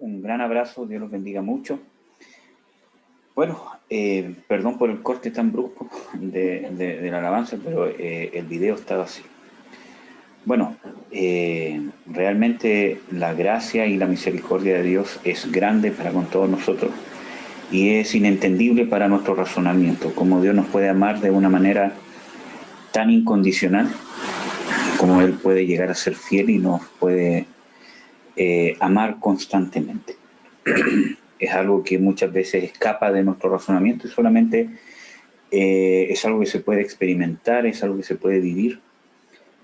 Un gran abrazo, Dios los bendiga mucho. Bueno, perdón por el corte tan brusco de la alabanza, pero el video estaba así. Bueno, realmente la gracia y la misericordia de Dios es grande para con todos nosotros y es inentendible para nuestro razonamiento, como Dios nos puede amar de una manera tan incondicional, como Él puede llegar a ser fiel y nos puede amar constantemente. Es algo que muchas veces escapa de nuestro razonamiento y solamente es algo que se puede experimentar, es algo que se puede vivir.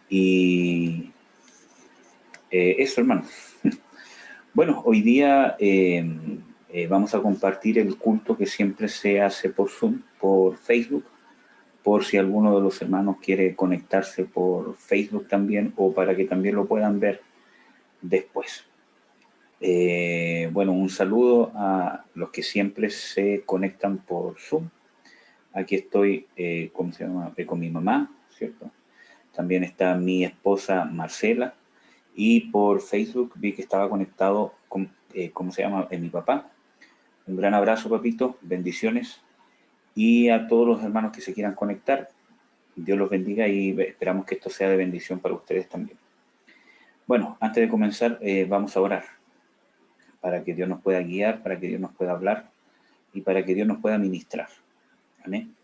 Y eso, hermano. Bueno, hoy día vamos a compartir el culto que siempre se hace por Zoom, por Facebook, por si alguno de los hermanos quiere conectarse por Facebook también o para que también lo puedan ver después. Bueno, un saludo a los que siempre se conectan por Zoom. Aquí estoy ¿cómo se llama? Con mi mamá, ¿cierto? También está mi esposa Marcela. Y por Facebook vi que estaba conectado con, ¿cómo se llama? Mi papá. Un gran abrazo, papito. Bendiciones. Y a todos los hermanos que se quieran conectar, Dios los bendiga y esperamos que esto sea de bendición para ustedes también. Bueno, antes de comenzar, vamos a orar para que Dios nos pueda guiar, para que Dios nos pueda hablar y para que Dios nos pueda ministrar. Amén.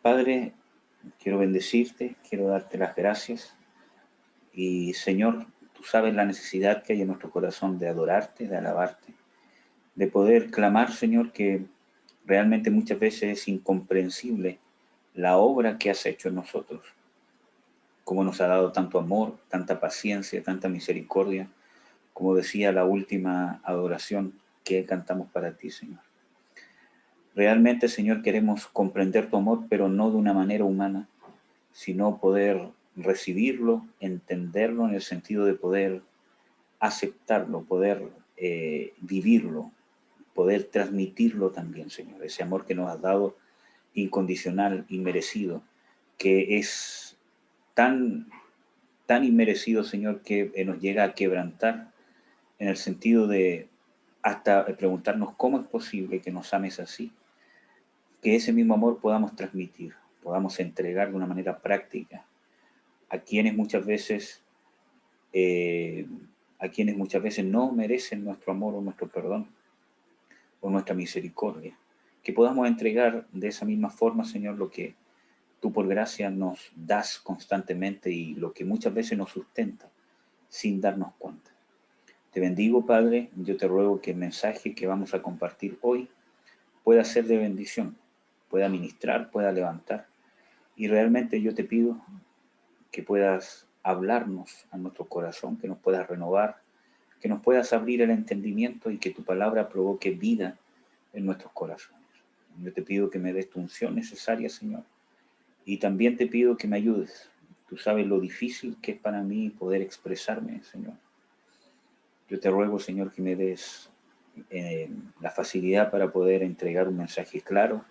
Padre, quiero bendecirte, quiero darte las gracias. Y Señor, tú sabes la necesidad que hay en nuestro corazón de adorarte, de alabarte, de poder clamar, Señor, que realmente muchas veces es incomprensible la obra que has hecho en nosotros, cómo nos ha dado tanto amor, tanta paciencia, tanta misericordia, como decía la última adoración que cantamos para ti, Señor. Realmente, Señor, queremos comprender tu amor, pero no de una manera humana, sino poder recibirlo, entenderlo en el sentido de poder aceptarlo, poder vivirlo, poder transmitirlo también, Señor. Ese amor que nos has dado incondicional, inmerecido, que es tan, tan inmerecido, Señor, que nos llega a quebrantar en el sentido de hasta preguntarnos cómo es posible que nos ames así, que ese mismo amor podamos transmitir, podamos entregar de una manera práctica a quienes muchas veces no merecen nuestro amor o nuestro perdón o nuestra misericordia. Que podamos entregar de esa misma forma, Señor, lo que tú por gracia nos das constantemente y lo que muchas veces nos sustenta sin darnos cuenta. Te bendigo, Padre. Yo te ruego que el mensaje que vamos a compartir hoy pueda ser de bendición, pueda ministrar, pueda levantar. Y realmente yo te pido que puedas hablarnos a nuestro corazón, que nos puedas renovar, que nos puedas abrir el entendimiento y que tu palabra provoque vida en nuestros corazones. Yo te pido que me des tu unción necesaria, Señor, y también te pido que me ayudes. Tú sabes lo difícil que es para mí poder expresarme, Señor. Yo te ruego, Señor, que me des la facilidad para poder entregar un mensaje claro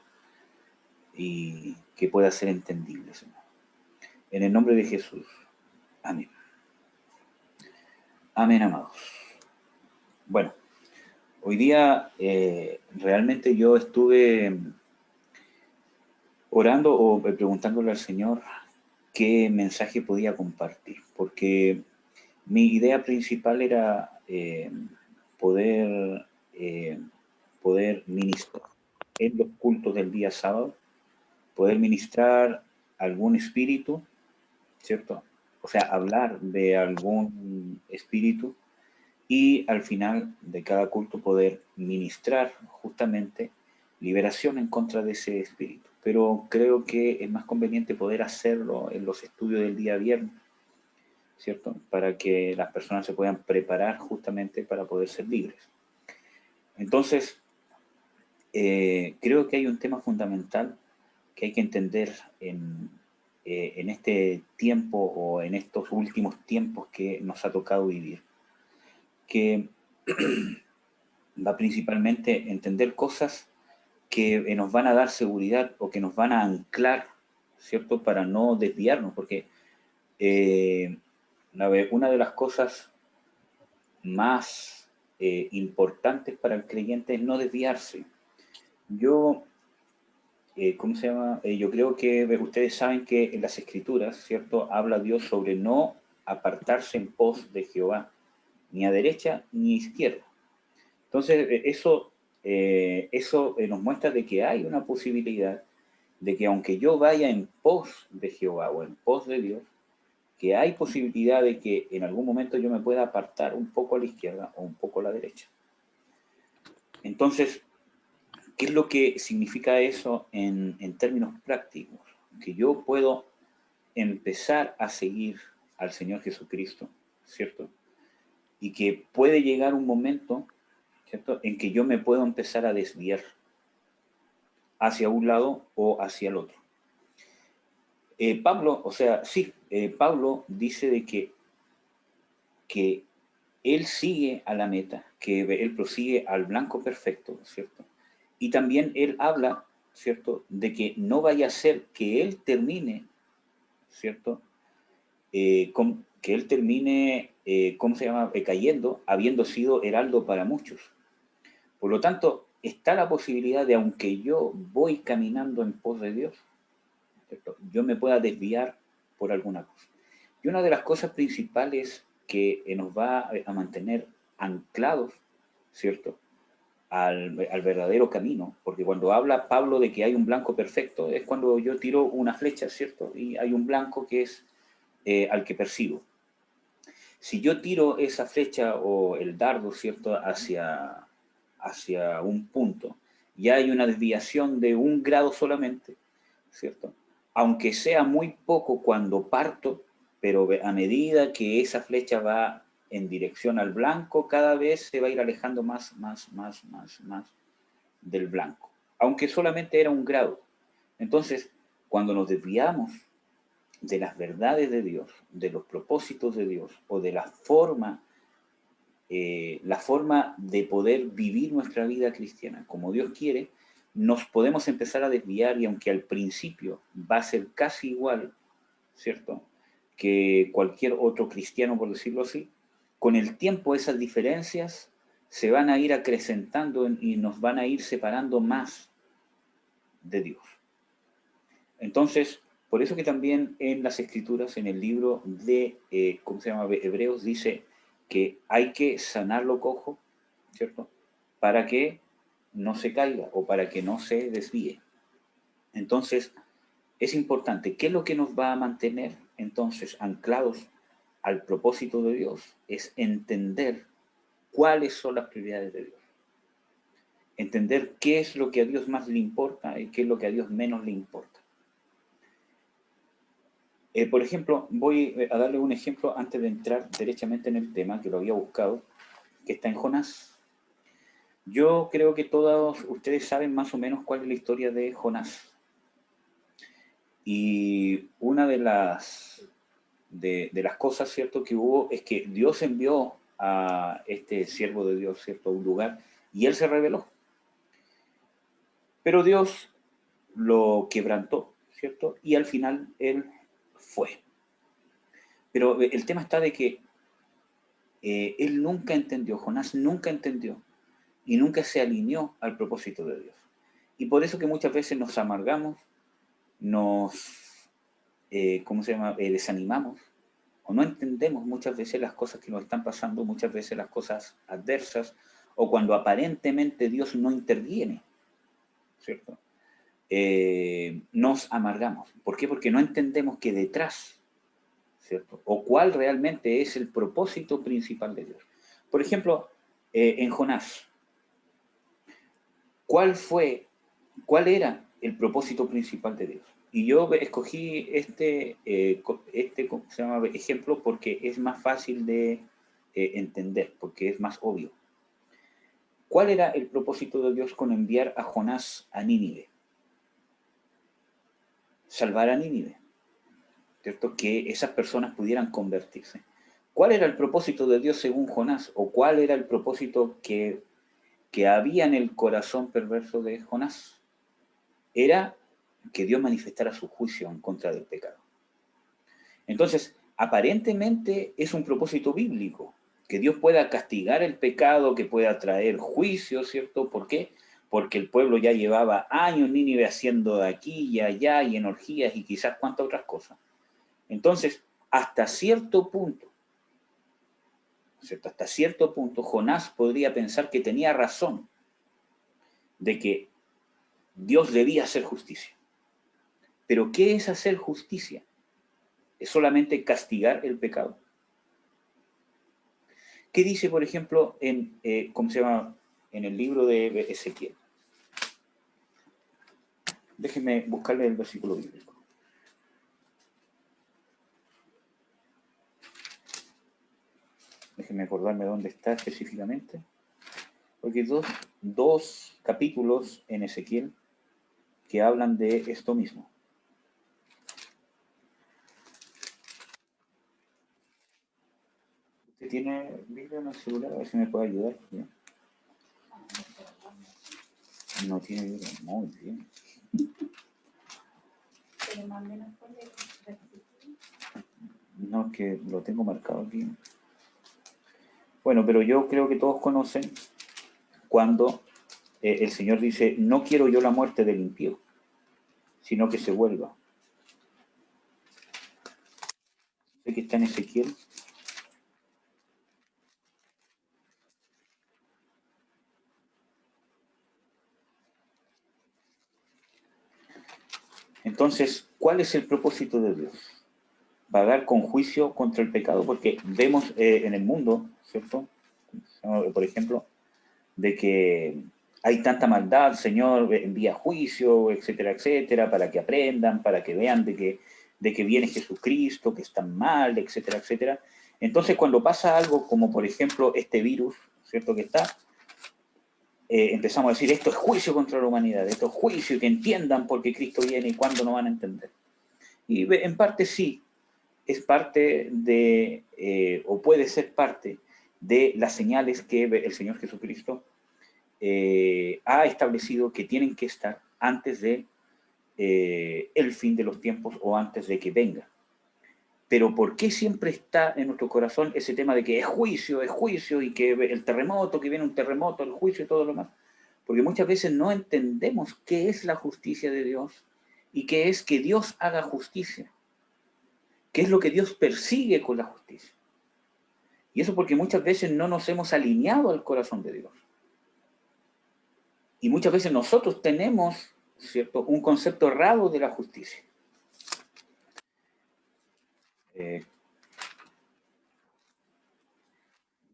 y que pueda ser entendible, Señor. En el nombre de Jesús. Amén. Amén, amados. Bueno, hoy día realmente yo estuve orando o preguntándole al Señor qué mensaje podía compartir, porque mi idea principal era poder, poder ministrar en los cultos del día sábado, poder ministrar algún espíritu, ¿cierto? O sea, hablar de algún espíritu y al final de cada culto poder ministrar justamente liberación en contra de ese espíritu. Pero creo que es más conveniente poder hacerlo en los estudios del día viernes, ¿cierto? Para que las personas se puedan preparar justamente para poder ser libres. Entonces, creo que hay un tema fundamental que hay que entender en este tiempo o en estos últimos tiempos que nos ha tocado vivir, que va principalmente a entender cosas que nos van a dar seguridad o que nos van a anclar, ¿cierto? Para no desviarnos, porque una de las cosas más importantes para el creyente es no desviarse. Yo, ¿cómo se llama? Yo creo que ustedes saben que en las Escrituras, ¿cierto? Habla Dios sobre no apartarse en pos de Jehová, ni a derecha ni a izquierda. Entonces, eso nos muestra de que hay una posibilidad de que aunque yo vaya en pos de Jehová o en pos de Dios, que hay posibilidad de que en algún momento yo me pueda apartar un poco a la izquierda o un poco a la derecha. Entonces, ¿qué es lo que significa eso en términos prácticos? Que yo puedo empezar a seguir al Señor Jesucristo, ¿cierto? Y que puede llegar un momento, ¿cierto?, en que yo me puedo empezar a desviar hacia un lado o hacia el otro. Pablo, o sea, sí, Pablo dice de que él sigue a la meta, que él prosigue al blanco perfecto, ¿cierto? Y también él habla, ¿cierto?, de que no vaya a ser que él termine, ¿cierto?, que él termine, ¿cómo se llama?, cayendo, habiendo sido heraldo para muchos. Por lo tanto, está la posibilidad de, aunque yo voy caminando en pos de Dios, ¿cierto?, yo me pueda desviar por alguna cosa. Y una de las cosas principales que nos va a mantener anclados, ¿cierto?, al verdadero camino, porque cuando habla Pablo de que hay un blanco perfecto, es cuando yo tiro una flecha, ¿cierto?, y hay un blanco que es al que persigo. Si yo tiro esa flecha o el dardo, ¿cierto?, hacia un punto, y hay una desviación de 1 grado solamente, ¿cierto?, aunque sea muy poco cuando parto, pero a medida que esa flecha va en dirección al blanco, cada vez se va a ir alejando más del blanco, aunque solamente era 1 grado. Entonces, cuando nos desviamos de las verdades de Dios, de los propósitos de Dios, o de la forma de poder vivir nuestra vida cristiana como Dios quiere, nos podemos empezar a desviar, y aunque al principio va a ser casi igual, ¿cierto?, que cualquier otro cristiano, por decirlo así, con el tiempo esas diferencias se van a ir acrecentando y nos van a ir separando más de Dios. Entonces, por eso que también en las Escrituras, en el libro de, ¿cómo se llama?, Hebreos, dice que hay que sanar lo cojo, ¿cierto?, para que no se caiga o para que no se desvíe. Entonces, es importante. ¿Qué es lo que nos va a mantener entonces anclados al propósito de Dios? Es entender cuáles son las prioridades de Dios. Entender qué es lo que a Dios más le importa y qué es lo que a Dios menos le importa. Por ejemplo, voy a darle un ejemplo antes de entrar derechamente en el tema, que lo había buscado, que está en Jonás. Yo creo que todos ustedes saben más o menos cuál es la historia de Jonás. Y una de las cosas, ¿cierto?, que hubo es que Dios envió a este siervo de Dios, ¿cierto?, a un lugar, y él se rebeló. Pero Dios lo quebrantó, ¿cierto?, y al final él fue. Pero el tema está de que él nunca entendió, Jonás nunca entendió, y nunca se alineó al propósito de Dios. Y por eso que muchas veces nos amargamos, nos, desanimamos, o no entendemos muchas veces las cosas que nos están pasando, muchas veces las cosas adversas, o cuando aparentemente Dios no interviene, ¿cierto? Nos amargamos. ¿Por qué? Porque no entendemos que detrás, ¿cierto?, o cuál realmente es el propósito principal de Dios. Por ejemplo, en Jonás, ¿cuál era el propósito principal de Dios? Y yo escogí este ¿cómo se llama?, ejemplo porque es más fácil de entender, porque es más obvio. ¿Cuál era el propósito de Dios con enviar a Jonás a Nínive? Salvar a Nínive, ¿cierto?, que esas personas pudieran convertirse. ¿Cuál era el propósito de Dios según Jonás? ¿O cuál era el propósito que había en el corazón perverso de Jonás? Era que Dios manifestara su juicio en contra del pecado. Entonces, aparentemente es un propósito bíblico, Que Dios pueda castigar el pecado, que pueda traer juicio, ¿cierto? ¿Por qué? Porque el pueblo ya llevaba años Nínive haciendo de aquí y allá y en orgías y quizás cuantas otras cosas. Entonces, hasta cierto punto, ¿cierto? Hasta cierto punto, Jonás podría pensar que tenía razón de que Dios debía hacer justicia. Pero ¿qué es hacer justicia? Es solamente castigar el pecado. ¿Qué dice, por ejemplo, ¿cómo se llama? En el libro de Ezequiel? Déjenme buscarle el versículo bíblico. Déjenme acordarme dónde está específicamente. Porque hay dos capítulos en Ezequiel que hablan de esto mismo. ¿Usted tiene Biblia en el celular? A ver si me puede ayudar. ¿Bien? No tiene Biblia. Muy bien. No, que lo tengo marcado aquí. Bueno, pero yo creo que todos conocen cuando el Señor dice, no quiero yo la muerte del impío, sino que se vuelva. Sé que está en Ezequiel. Entonces, ¿cuál es el propósito de Dios? Pagar con juicio contra el pecado, porque vemos en el mundo, ¿cierto? Por ejemplo, de que hay tanta maldad, el Señor envía juicio, etcétera, etcétera, para que aprendan, para que vean de que viene Jesucristo, que están mal, etcétera, etcétera. Entonces, cuando pasa algo como, por ejemplo, este virus, ¿cierto? Que está, empezamos a decir, esto es juicio contra la humanidad, esto es juicio, que entiendan por qué Cristo viene y cuándo no van a entender. Y en parte sí, es parte de, o puede ser parte de las señales que el Señor Jesucristo ha establecido que tienen que estar antes de el fin de los tiempos o antes de que venga. Pero ¿por qué siempre está en nuestro corazón ese tema de que es juicio y que el terremoto, que viene un terremoto, el juicio y todo lo demás? Porque muchas veces no entendemos qué es la justicia de Dios y qué es que Dios haga justicia. ¿Qué es lo que Dios persigue con la justicia? Y eso porque muchas veces no nos hemos alineado al corazón de Dios. Y muchas veces nosotros tenemos, ¿cierto?, un concepto errado de la justicia.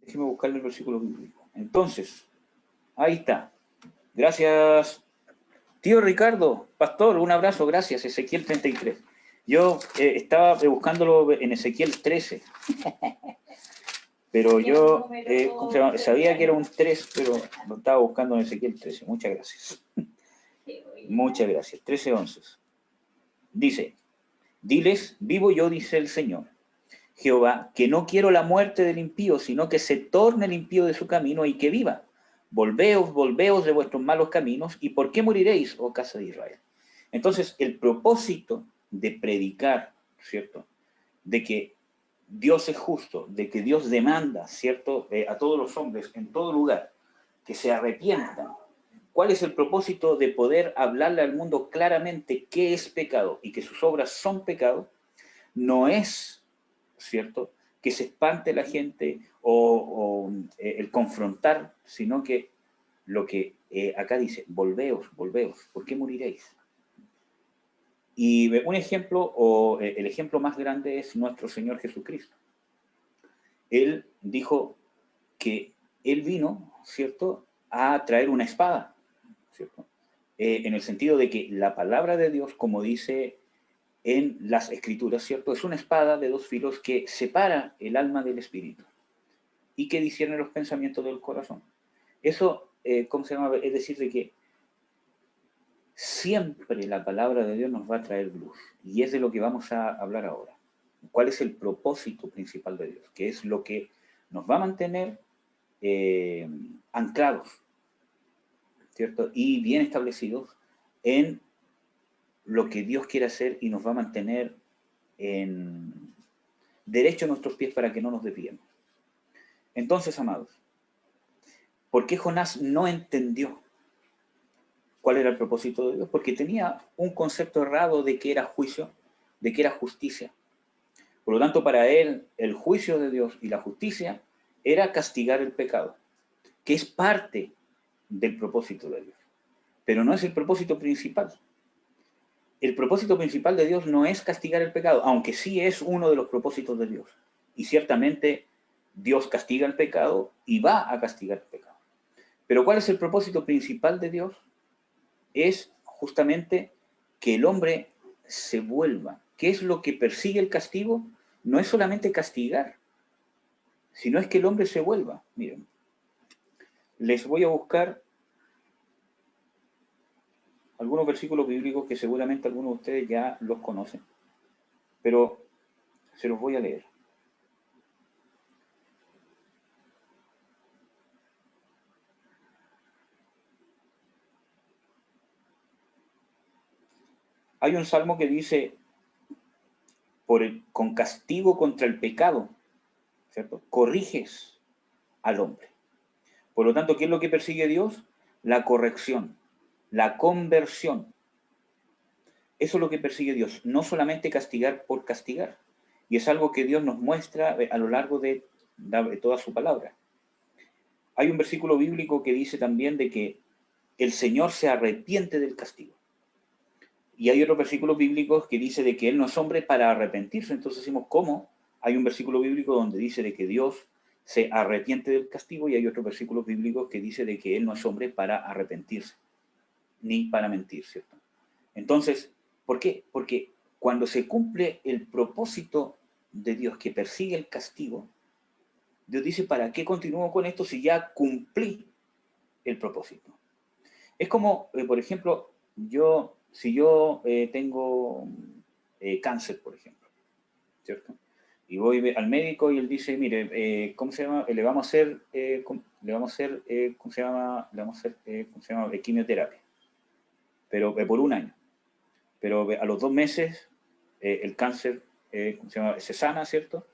Déjeme buscarle el versículo bíblico. Entonces, ahí está. Gracias, tío Ricardo, pastor, un abrazo, gracias, Ezequiel 33. Yo estaba buscándolo en Ezequiel 13. Pero yo sabía que era un 3, pero lo estaba buscando en Ezequiel 13. Muchas gracias. Muchas gracias. 13:11. Dice, diles, vivo yo, dice el Señor, Jehová, que no quiero la muerte del impío, sino que se torne el impío de su camino y que viva. Volveos, volveos de vuestros malos caminos, ¿y por qué moriréis, oh casa de Israel? Entonces, el propósito de predicar, ¿cierto?, de que Dios es justo, de que Dios demanda, ¿cierto?, a todos los hombres en todo lugar, que se arrepientan. ¿Cuál es el propósito de poder hablarle al mundo claramente qué es pecado y que sus obras son pecado? No es, ¿cierto?, que se espante la gente o el confrontar, sino que lo que acá dice, volveos, volveos, ¿por qué moriréis? Y un ejemplo, o el ejemplo más grande es nuestro Señor Jesucristo. Él dijo que Él vino, ¿cierto?, a traer una espada, ¿cierto? En el sentido de que la palabra de Dios, como dice en las Escrituras, ¿cierto?, es una espada de dos filos que separa el alma del espíritu y que discierne los pensamientos del corazón. Eso, ¿cómo se llama? Es decir, de que siempre la palabra de Dios nos va a traer luz. Y es de lo que vamos a hablar ahora. ¿Cuál es el propósito principal de Dios? Que es lo que nos va a mantener anclados, ¿cierto? Y bien establecidos en lo que Dios quiere hacer y nos va a mantener en derecho a nuestros pies para que no nos desviemos. Entonces, amados, ¿por qué Jonás no entendió cuál era el propósito de Dios? Porque tenía un concepto errado de que era juicio, de que era justicia. Por lo tanto, para él, el juicio de Dios y la justicia era castigar el pecado, que es parte del propósito de Dios, pero no es el propósito principal. El propósito principal de Dios no es castigar el pecado, aunque sí es uno de los propósitos de Dios. Y ciertamente Dios castiga el pecado y va a castigar el pecado. Pero ¿cuál es el propósito principal de Dios? Es justamente que el hombre se vuelva. ¿Qué es lo que persigue el castigo? No es solamente castigar, sino es que el hombre se vuelva. Miren, les voy a buscar algunos versículos bíblicos que seguramente algunos de ustedes ya los conocen, pero se los voy a leer. Hay un salmo que dice, con castigo contra el pecado, ¿cierto? Corriges al hombre. Por lo tanto, ¿qué es lo que persigue Dios? La corrección, la conversión. Eso es lo que persigue Dios, no solamente castigar por castigar. Y es algo que Dios nos muestra a lo largo de toda su palabra. Hay un versículo bíblico que dice también de que el Señor se arrepiente del castigo. Y hay otros versículos bíblicos que dice de que Él no es hombre para arrepentirse. Entonces decimos, ¿cómo? Hay un versículo bíblico donde dice de que Dios se arrepiente del castigo y hay otros versículos bíblicos que dice de que Él no es hombre para arrepentirse, ni para mentir, ¿cierto? Entonces, ¿por qué? Porque cuando se cumple el propósito de Dios que persigue el castigo, Dios dice, ¿para qué continúo con esto si ya cumplí el propósito? Es como, por ejemplo, si yo tengo cáncer, por ejemplo, ¿cierto? Y voy al médico y él dice, mire, ¿cómo se llama? Le vamos a hacer, ¿cómo se llama? Le vamos a hacer, ¿cómo se llama? Quimioterapia, pero por un año. Pero a los 2 meses el cáncer, ¿cómo se llama? Se sana, ¿cierto?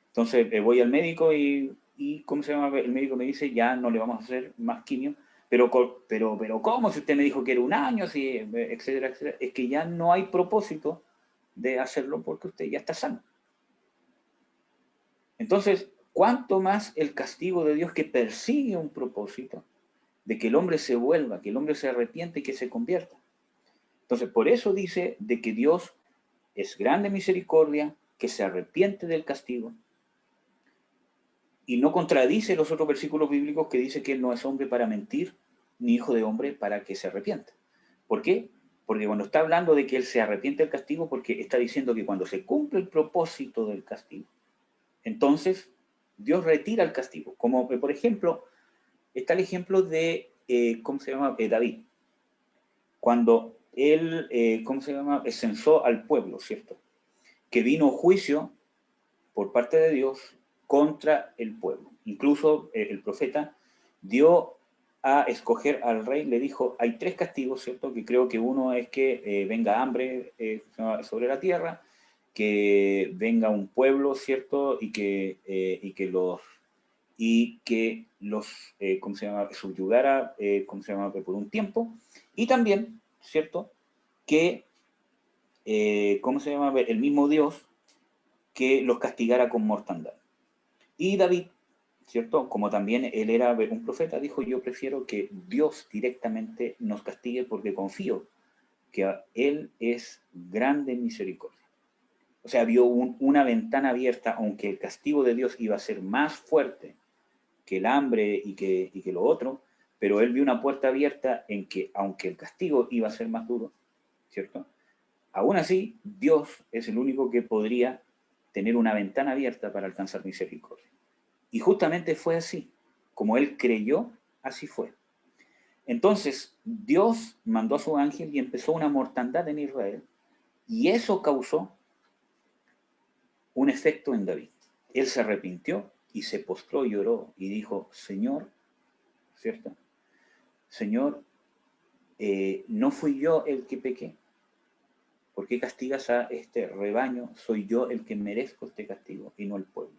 Entonces voy al médico y, ¿cómo se llama? El médico me dice, ya no le vamos a hacer más quimio. Pero ¿cómo? Si usted me dijo que era un año, si, etcétera, etcétera. Es que ya no hay propósito de hacerlo porque usted ya está sano. Entonces, ¿cuánto más el castigo de Dios que persigue un propósito de que el hombre se vuelva, que el hombre se arrepiente y que se convierta? Entonces, por eso dice de que Dios es grande misericordia, que se arrepiente del castigo, y no contradice los otros versículos bíblicos que dice que Él no es hombre para mentir, ni hijo de hombre para que se arrepienta. ¿Por qué? Porque cuando está hablando de que Él se arrepiente del castigo, porque está diciendo que cuando se cumple el propósito del castigo, entonces Dios retira el castigo. Como por ejemplo, está el ejemplo de, ¿cómo se llama? David. Cuando él, ¿cómo se llama? Censó al pueblo, ¿cierto? Que vino juicio por parte de Dios contra el pueblo. Incluso el profeta dio a escoger al rey, le dijo, hay 3 castigos, ¿cierto? Que creo que uno es que venga hambre sobre la tierra, que venga un pueblo, ¿cierto? Y que los ¿cómo se llama? Subyugara, ¿cómo se llama? Por un tiempo. Y también, ¿cierto? Que, ¿cómo se llama? El mismo Dios que los castigara con mortandad. Y David, ¿cierto? Como también él era un profeta, dijo, yo prefiero que Dios directamente nos castigue porque confío que Él es grande en misericordia. O sea, vio una ventana abierta, aunque el castigo de Dios iba a ser más fuerte que el hambre y que lo otro, pero él vio una puerta abierta en que, aunque el castigo iba a ser más duro, ¿cierto? Aún así, Dios es el único que podría tener una ventana abierta para alcanzar misericordia. Y justamente fue así. Como él creyó, así fue. Entonces, Dios mandó a su ángel y empezó una mortandad en Israel. Y eso causó un efecto en David. Él se arrepintió y se postró y lloró y dijo, Señor, ¿cierto? Señor, no fui yo el que pequé. ¿Por qué castigas a este rebaño? Soy yo el que merezco este castigo y no el pueblo.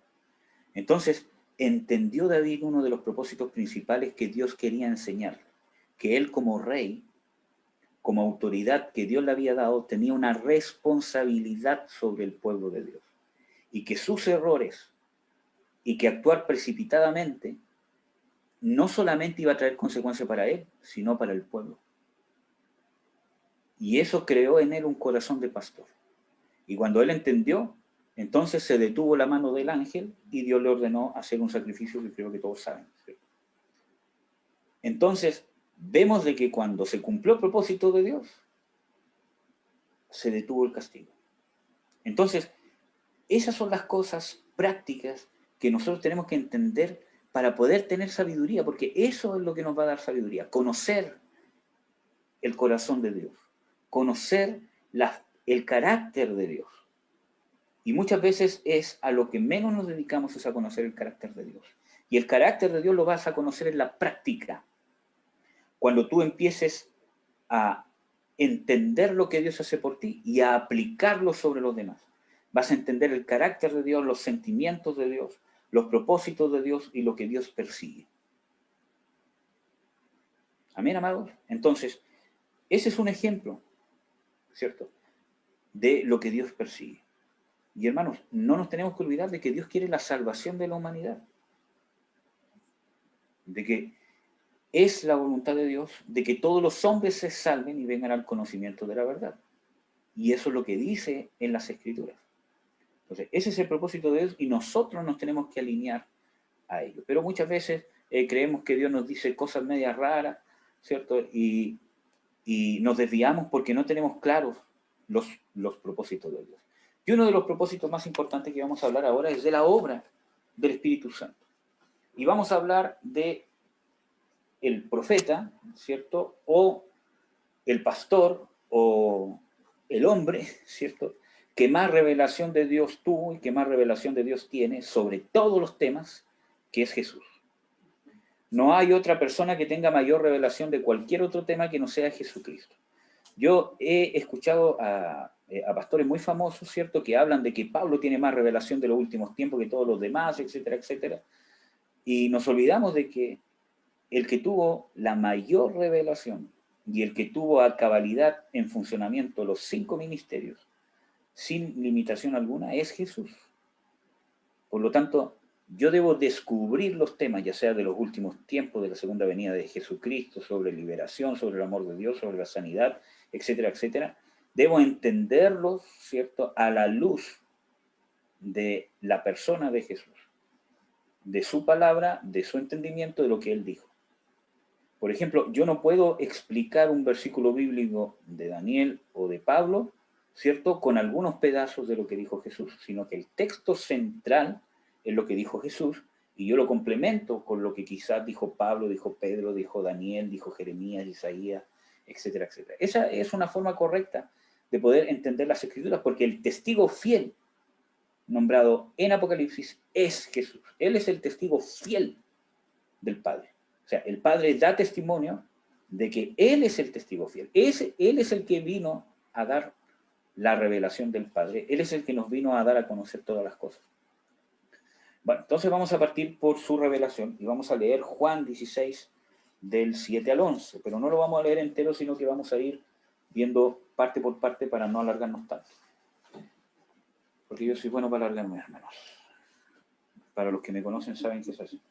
Entonces, entendió David uno de los propósitos principales que Dios quería enseñar, que él como rey, como autoridad que Dios le había dado, tenía una responsabilidad sobre el pueblo de Dios. Y que sus errores y que actuar precipitadamente no solamente iba a traer consecuencias para él, sino para el pueblo. Y eso creó en él un corazón de pastor. Y cuando él entendió, entonces se detuvo la mano del ángel y Dios le ordenó hacer un sacrificio que creo que todos saben, ¿sí? Entonces, vemos de que cuando se cumplió el propósito de Dios, se detuvo el castigo. Entonces, esas son las cosas prácticas que nosotros tenemos que entender para poder tener sabiduría, porque eso es lo que nos va a dar sabiduría, conocer el corazón de Dios, conocer el carácter de Dios. Y muchas veces es a lo que menos nos dedicamos, es a conocer el carácter de Dios. Y el carácter de Dios lo vas a conocer en la práctica. Cuando tú empieces a entender lo que Dios hace por ti y a aplicarlo sobre los demás. Vas a entender el carácter de Dios, los sentimientos de Dios, los propósitos de Dios y lo que Dios persigue. Amén, amados. Entonces, ese es un ejemplo, ¿cierto?, de lo que Dios persigue. Y hermanos, no nos tenemos que olvidar de que Dios quiere la salvación de la humanidad. De que es la voluntad de Dios de que todos los hombres se salven y vengan al conocimiento de la verdad. Y eso es lo que dice en las Escrituras. Entonces, ese es el propósito de Dios y nosotros nos tenemos que alinear a ello. Pero muchas veces creemos que Dios nos dice cosas medias raras, ¿cierto? Y nos desviamos porque no tenemos claros los propósitos de Dios. Y uno de los propósitos más importantes que vamos a hablar ahora es de la obra del Espíritu Santo. Y vamos a hablar de el profeta, ¿cierto? O el pastor o el hombre, ¿cierto?, que más revelación de Dios tuvo y que más revelación de Dios tiene sobre todos los temas, que es Jesús. No hay otra persona que tenga mayor revelación de cualquier otro tema que no sea Jesucristo. Yo he escuchado a pastores muy famosos, ¿cierto?, que hablan de que Pablo tiene más revelación de los últimos tiempos que todos los demás, etcétera, etcétera. Y nos olvidamos de que el que tuvo la mayor revelación y el que tuvo a cabalidad en funcionamiento los 5 ministerios, sin limitación alguna, es Jesús. Por lo tanto, yo debo descubrir los temas, ya sea de los últimos tiempos, de la segunda venida de Jesucristo, sobre liberación, sobre el amor de Dios, sobre la sanidad, etcétera, etcétera. Debo entenderlos, ¿cierto?, a la luz de la persona de Jesús, de su palabra, de su entendimiento, de lo que Él dijo. Por ejemplo, yo no puedo explicar un versículo bíblico de Daniel o de Pablo, ¿cierto?, con algunos pedazos de lo que dijo Jesús, sino que el texto central es lo que dijo Jesús y yo lo complemento con lo que quizás dijo Pablo, dijo Pedro, dijo Daniel, dijo Jeremías, Isaías, etcétera, etcétera. Esa es una forma correcta de poder entender las Escrituras, porque el testigo fiel nombrado en Apocalipsis es Jesús. Él es el testigo fiel del Padre. O sea, el Padre da testimonio de que Él es el testigo fiel. Él es el que vino a dar la revelación del Padre. Él es el que nos vino a dar a conocer todas las cosas. Bueno, entonces vamos a partir por su revelación y vamos a leer Juan 16, del 7 al 11. Pero no lo vamos a leer entero, sino que vamos a ir viendo parte por parte para no alargarnos tanto. Porque yo soy bueno para alargarme, hermanos. Para los que me conocen saben que es así.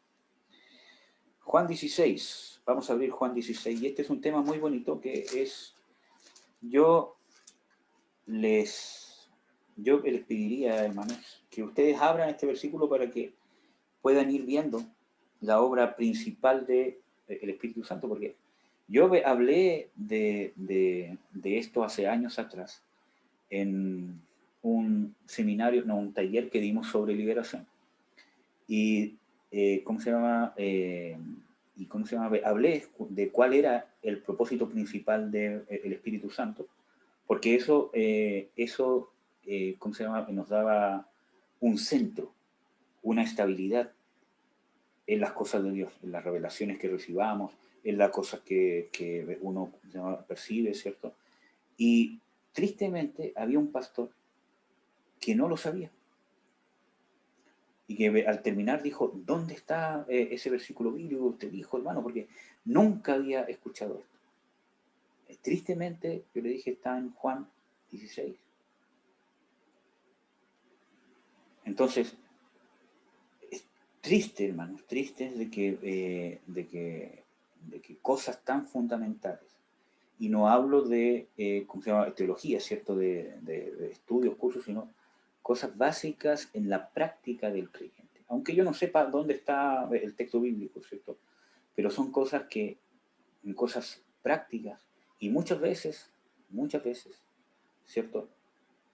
Juan 16, vamos a abrir Juan 16, y este es un tema muy bonito que es, yo les pediría, hermanos, que ustedes abran este versículo para que puedan ir viendo la obra principal del Espíritu Santo, porque yo hablé de esto hace años atrás en un seminario, no, un taller que dimos sobre liberación. Y ¿cómo se llama? Hablé de cuál era el propósito principal del Espíritu Santo, porque eso ¿cómo se llama? Nos daba un centro, una estabilidad en las cosas de Dios, en las revelaciones que recibamos, en las cosas que uno percibe, ¿cierto? Y tristemente había un pastor que no lo sabía. Y que al terminar dijo, ¿dónde está ese versículo bíblico que usted dijo, hermano? Porque nunca había escuchado esto. Tristemente, yo le dije, está en Juan 16. Entonces, es triste, hermanos, triste de que cosas tan fundamentales, y no hablo de, ¿cómo se llama?, teología, ¿cierto?, de estudios, cursos, sino cosas básicas en la práctica del creyente. Aunque yo no sepa dónde está el texto bíblico, ¿cierto? Pero son cosas prácticas, y muchas veces, ¿cierto?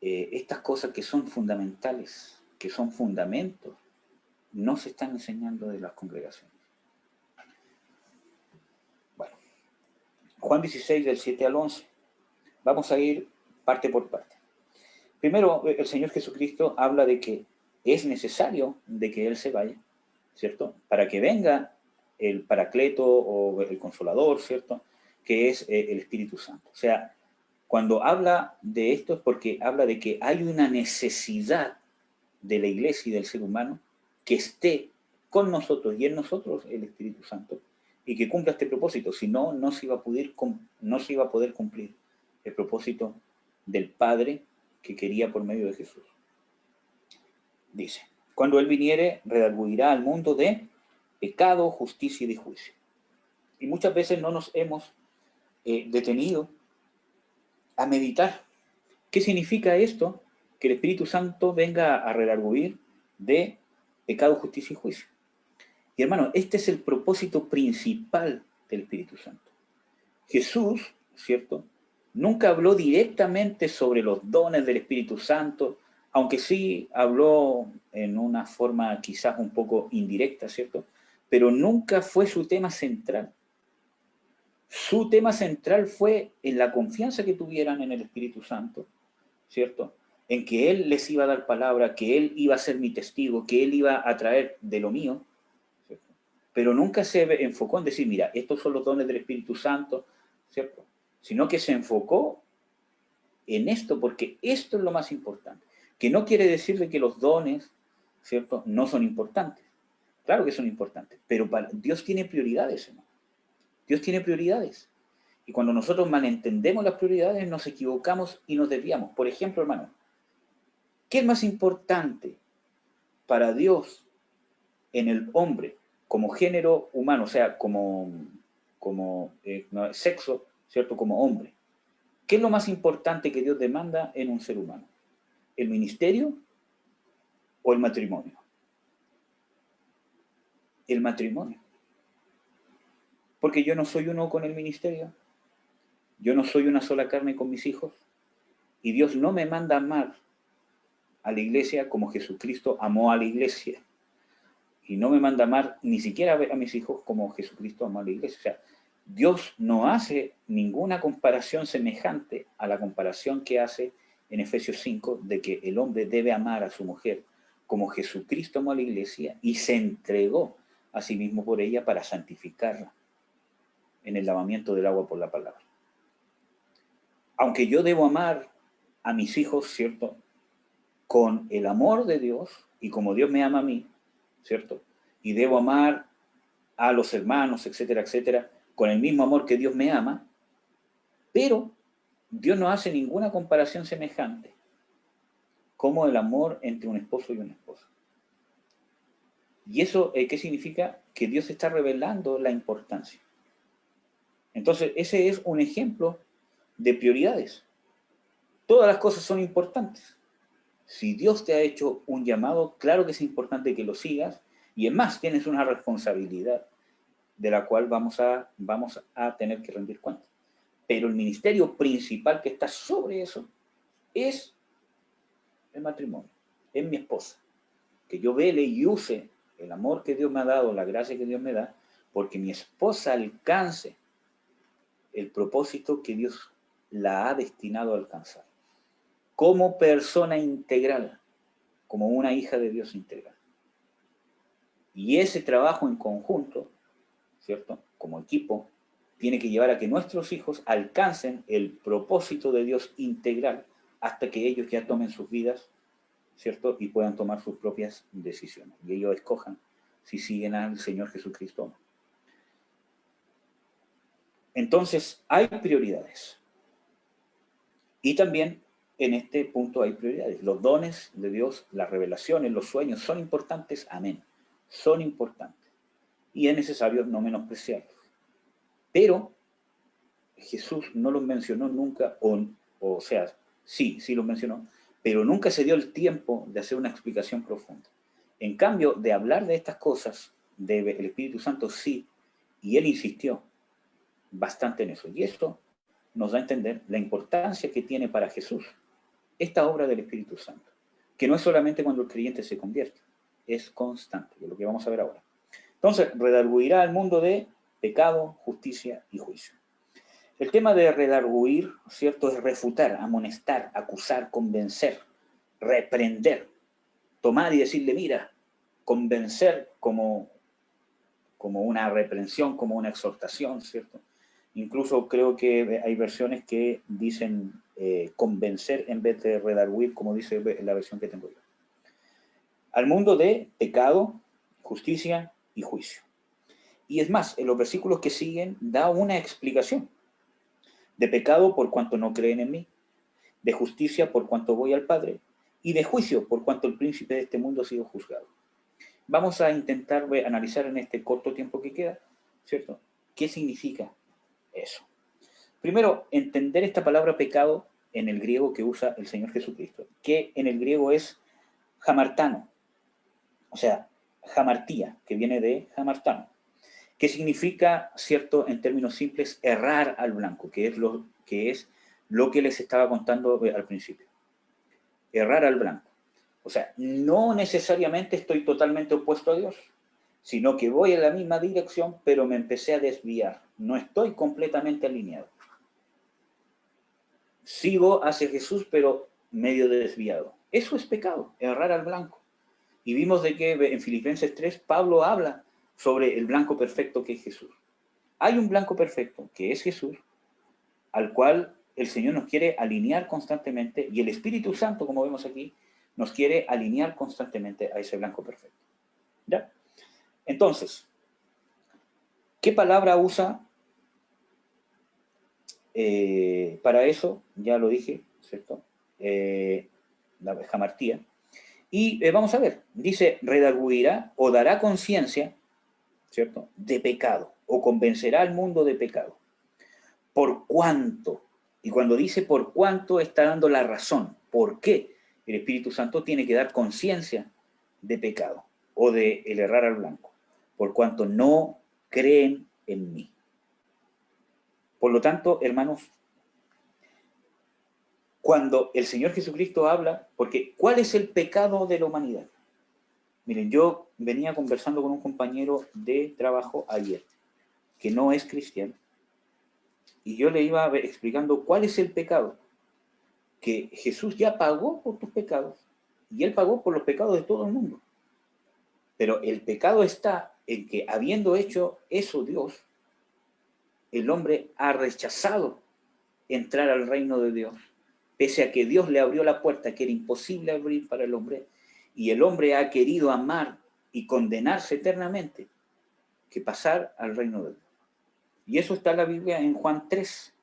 Estas cosas que son fundamentales, que son fundamentos, no se están enseñando de las congregaciones. Bueno, Juan 16, del 7 al 11. Vamos a ir parte por parte. Primero, el Señor Jesucristo habla de que es necesario de que Él se vaya, ¿cierto? Para que venga el Paracleto o el Consolador, ¿cierto? Que es el Espíritu Santo. O sea, cuando habla de esto es porque habla de que hay una necesidad de la iglesia y del ser humano que esté con nosotros y en nosotros el Espíritu Santo y que cumpla este propósito. Si no, no se iba a poder cumplir el propósito del Padre que quería por medio de Jesús. Dice, cuando Él viniere, redarguirá al mundo de pecado, justicia y de juicio. Y muchas veces no nos hemos detenido a meditar. ¿Qué significa esto? Que el Espíritu Santo venga a redarguir de pecado, justicia y juicio. Y hermano, este es el propósito principal del Espíritu Santo. Jesús, ¿cierto?, nunca habló directamente sobre los dones del Espíritu Santo, aunque sí habló en una forma quizás un poco indirecta, ¿cierto? Pero nunca fue su tema central. Su tema central fue en la confianza que tuvieran en el Espíritu Santo, ¿cierto? En que Él les iba a dar palabra, que Él iba a ser mi testigo, que Él iba a traer de lo mío, ¿cierto? Pero nunca se enfocó en decir, mira, estos son los dones del Espíritu Santo, ¿cierto? Sino que se enfocó en esto, porque esto es lo más importante. Que no quiere decir de que los dones, ¿cierto?, no son importantes. Claro que son importantes, pero Dios tiene prioridades, hermano. Dios tiene prioridades. Y cuando nosotros malentendemos las prioridades, nos equivocamos y nos desviamos. Por ejemplo, hermano, ¿qué es más importante para Dios en el hombre como género humano, o sea, como sexo, ¿cierto?, como hombre? ¿Qué es lo más importante que Dios demanda en un ser humano? ¿El ministerio o el matrimonio? El matrimonio. Porque yo no soy uno con el ministerio, yo no soy una sola carne con mis hijos, y Dios no me manda amar a la iglesia como Jesucristo amó a la iglesia, y no me manda amar ni siquiera a mis hijos como Jesucristo amó a la iglesia. O sea, Dios no hace ninguna comparación semejante a la comparación que hace en Efesios 5 de que el hombre debe amar a su mujer como Jesucristo amó a la iglesia y se entregó a sí mismo por ella para santificarla en el lavamiento del agua por la palabra. Aunque yo debo amar a mis hijos, ¿cierto?, con el amor de Dios y como Dios me ama a mí, ¿cierto? Y debo amar a los hermanos, etcétera, etcétera, con el mismo amor que Dios me ama, pero Dios no hace ninguna comparación semejante como el amor entre un esposo y una esposa. ¿Y eso qué significa? Que Dios está revelando la importancia. Entonces, ese es un ejemplo de prioridades. Todas las cosas son importantes. Si Dios te ha hecho un llamado, claro que es importante que lo sigas, y es más, tienes una responsabilidad de la cual vamos a tener que rendir cuenta. Pero el ministerio principal que está sobre eso es el matrimonio, es mi esposa. Que yo vele y use el amor que Dios me ha dado, la gracia que Dios me da, porque mi esposa alcance el propósito que Dios la ha destinado a alcanzar. Como persona integral, como una hija de Dios integral. Y ese trabajo en conjunto, ¿cierto?, como equipo, tiene que llevar a que nuestros hijos alcancen el propósito de Dios integral hasta que ellos ya tomen sus vidas ¿cierto? Y puedan tomar sus propias decisiones. Y ellos escojan si siguen al Señor Jesucristo o no. Entonces, hay prioridades. Y también en este punto hay prioridades. Los dones de Dios, las revelaciones, los sueños son importantes, amén. Son importantes. Y es necesario no menospreciarlos. Pero Jesús no los mencionó nunca, o sea, sí los mencionó, pero nunca se dio el tiempo de hacer una explicación profunda. En cambio, de hablar de estas cosas, el Espíritu Santo sí, y él insistió bastante en eso. Y esto nos da a entender la importancia que tiene para Jesús esta obra del Espíritu Santo, que no es solamente cuando el creyente se convierte, es constante, que es lo que vamos a ver ahora. Entonces, redarguirá al mundo de pecado, justicia y juicio. El tema de redarguir, ¿cierto?, es refutar, amonestar, acusar, convencer, reprender, tomar y decirle, mira, convencer como una reprensión, como una exhortación, ¿cierto? Incluso creo que hay versiones que dicen convencer en vez de redarguir, como dice la versión que tengo yo. Al mundo de pecado, justicia y juicio. Y es más, en los versículos que siguen da una explicación. De pecado por cuanto no creen en mí, de justicia por cuanto voy al Padre, y de juicio por cuanto el príncipe de este mundo ha sido juzgado. Vamos a intentar analizar en este corto tiempo que queda, ¿cierto?, ¿qué significa eso? Primero, entender esta palabra pecado en el griego que usa el Señor Jesucristo, que en el griego es hamartano, o sea, hamartía, que viene de hamartano, que significa, cierto, en términos simples, errar al blanco, que es lo que les estaba contando al principio. Errar al blanco. O sea, no necesariamente estoy totalmente opuesto a Dios, sino que voy en la misma dirección, pero me empecé a desviar. No estoy completamente alineado. Sigo hacia Jesús, pero medio desviado. Eso es pecado, errar al blanco. Y vimos de que en Filipenses 3, Pablo habla sobre el blanco perfecto que es Jesús. Hay un blanco perfecto, que es Jesús, al cual el Señor nos quiere alinear constantemente, y el Espíritu Santo, como vemos aquí, nos quiere alinear constantemente a ese blanco perfecto. ¿Ya? Entonces, ¿qué palabra usa para eso? Ya lo dije, ¿cierto? La hamartía. Y vamos a ver, dice, redarguirá o dará conciencia, ¿cierto?, de pecado, o convencerá al mundo de pecado. ¿Por cuánto? Y cuando dice por cuánto, está dando la razón. ¿Por qué el Espíritu Santo tiene que dar conciencia de pecado o de el errar al blanco? Por cuanto no creen en mí. Por lo tanto, hermanos, cuando el Señor Jesucristo habla, porque ¿cuál es el pecado de la humanidad? Miren, yo venía conversando con un compañero de trabajo ayer, que no es cristiano, y yo le iba explicando cuál es el pecado. Que Jesús ya pagó por tus pecados, y Él pagó por los pecados de todo el mundo. Pero el pecado está en que, habiendo hecho eso Dios, el hombre ha rechazado entrar al reino de Dios, pese a que Dios le abrió la puerta que era imposible abrir para el hombre, y el hombre ha querido amar y condenarse eternamente que pasar al reino de Dios. Y eso está en la Biblia en Juan 3.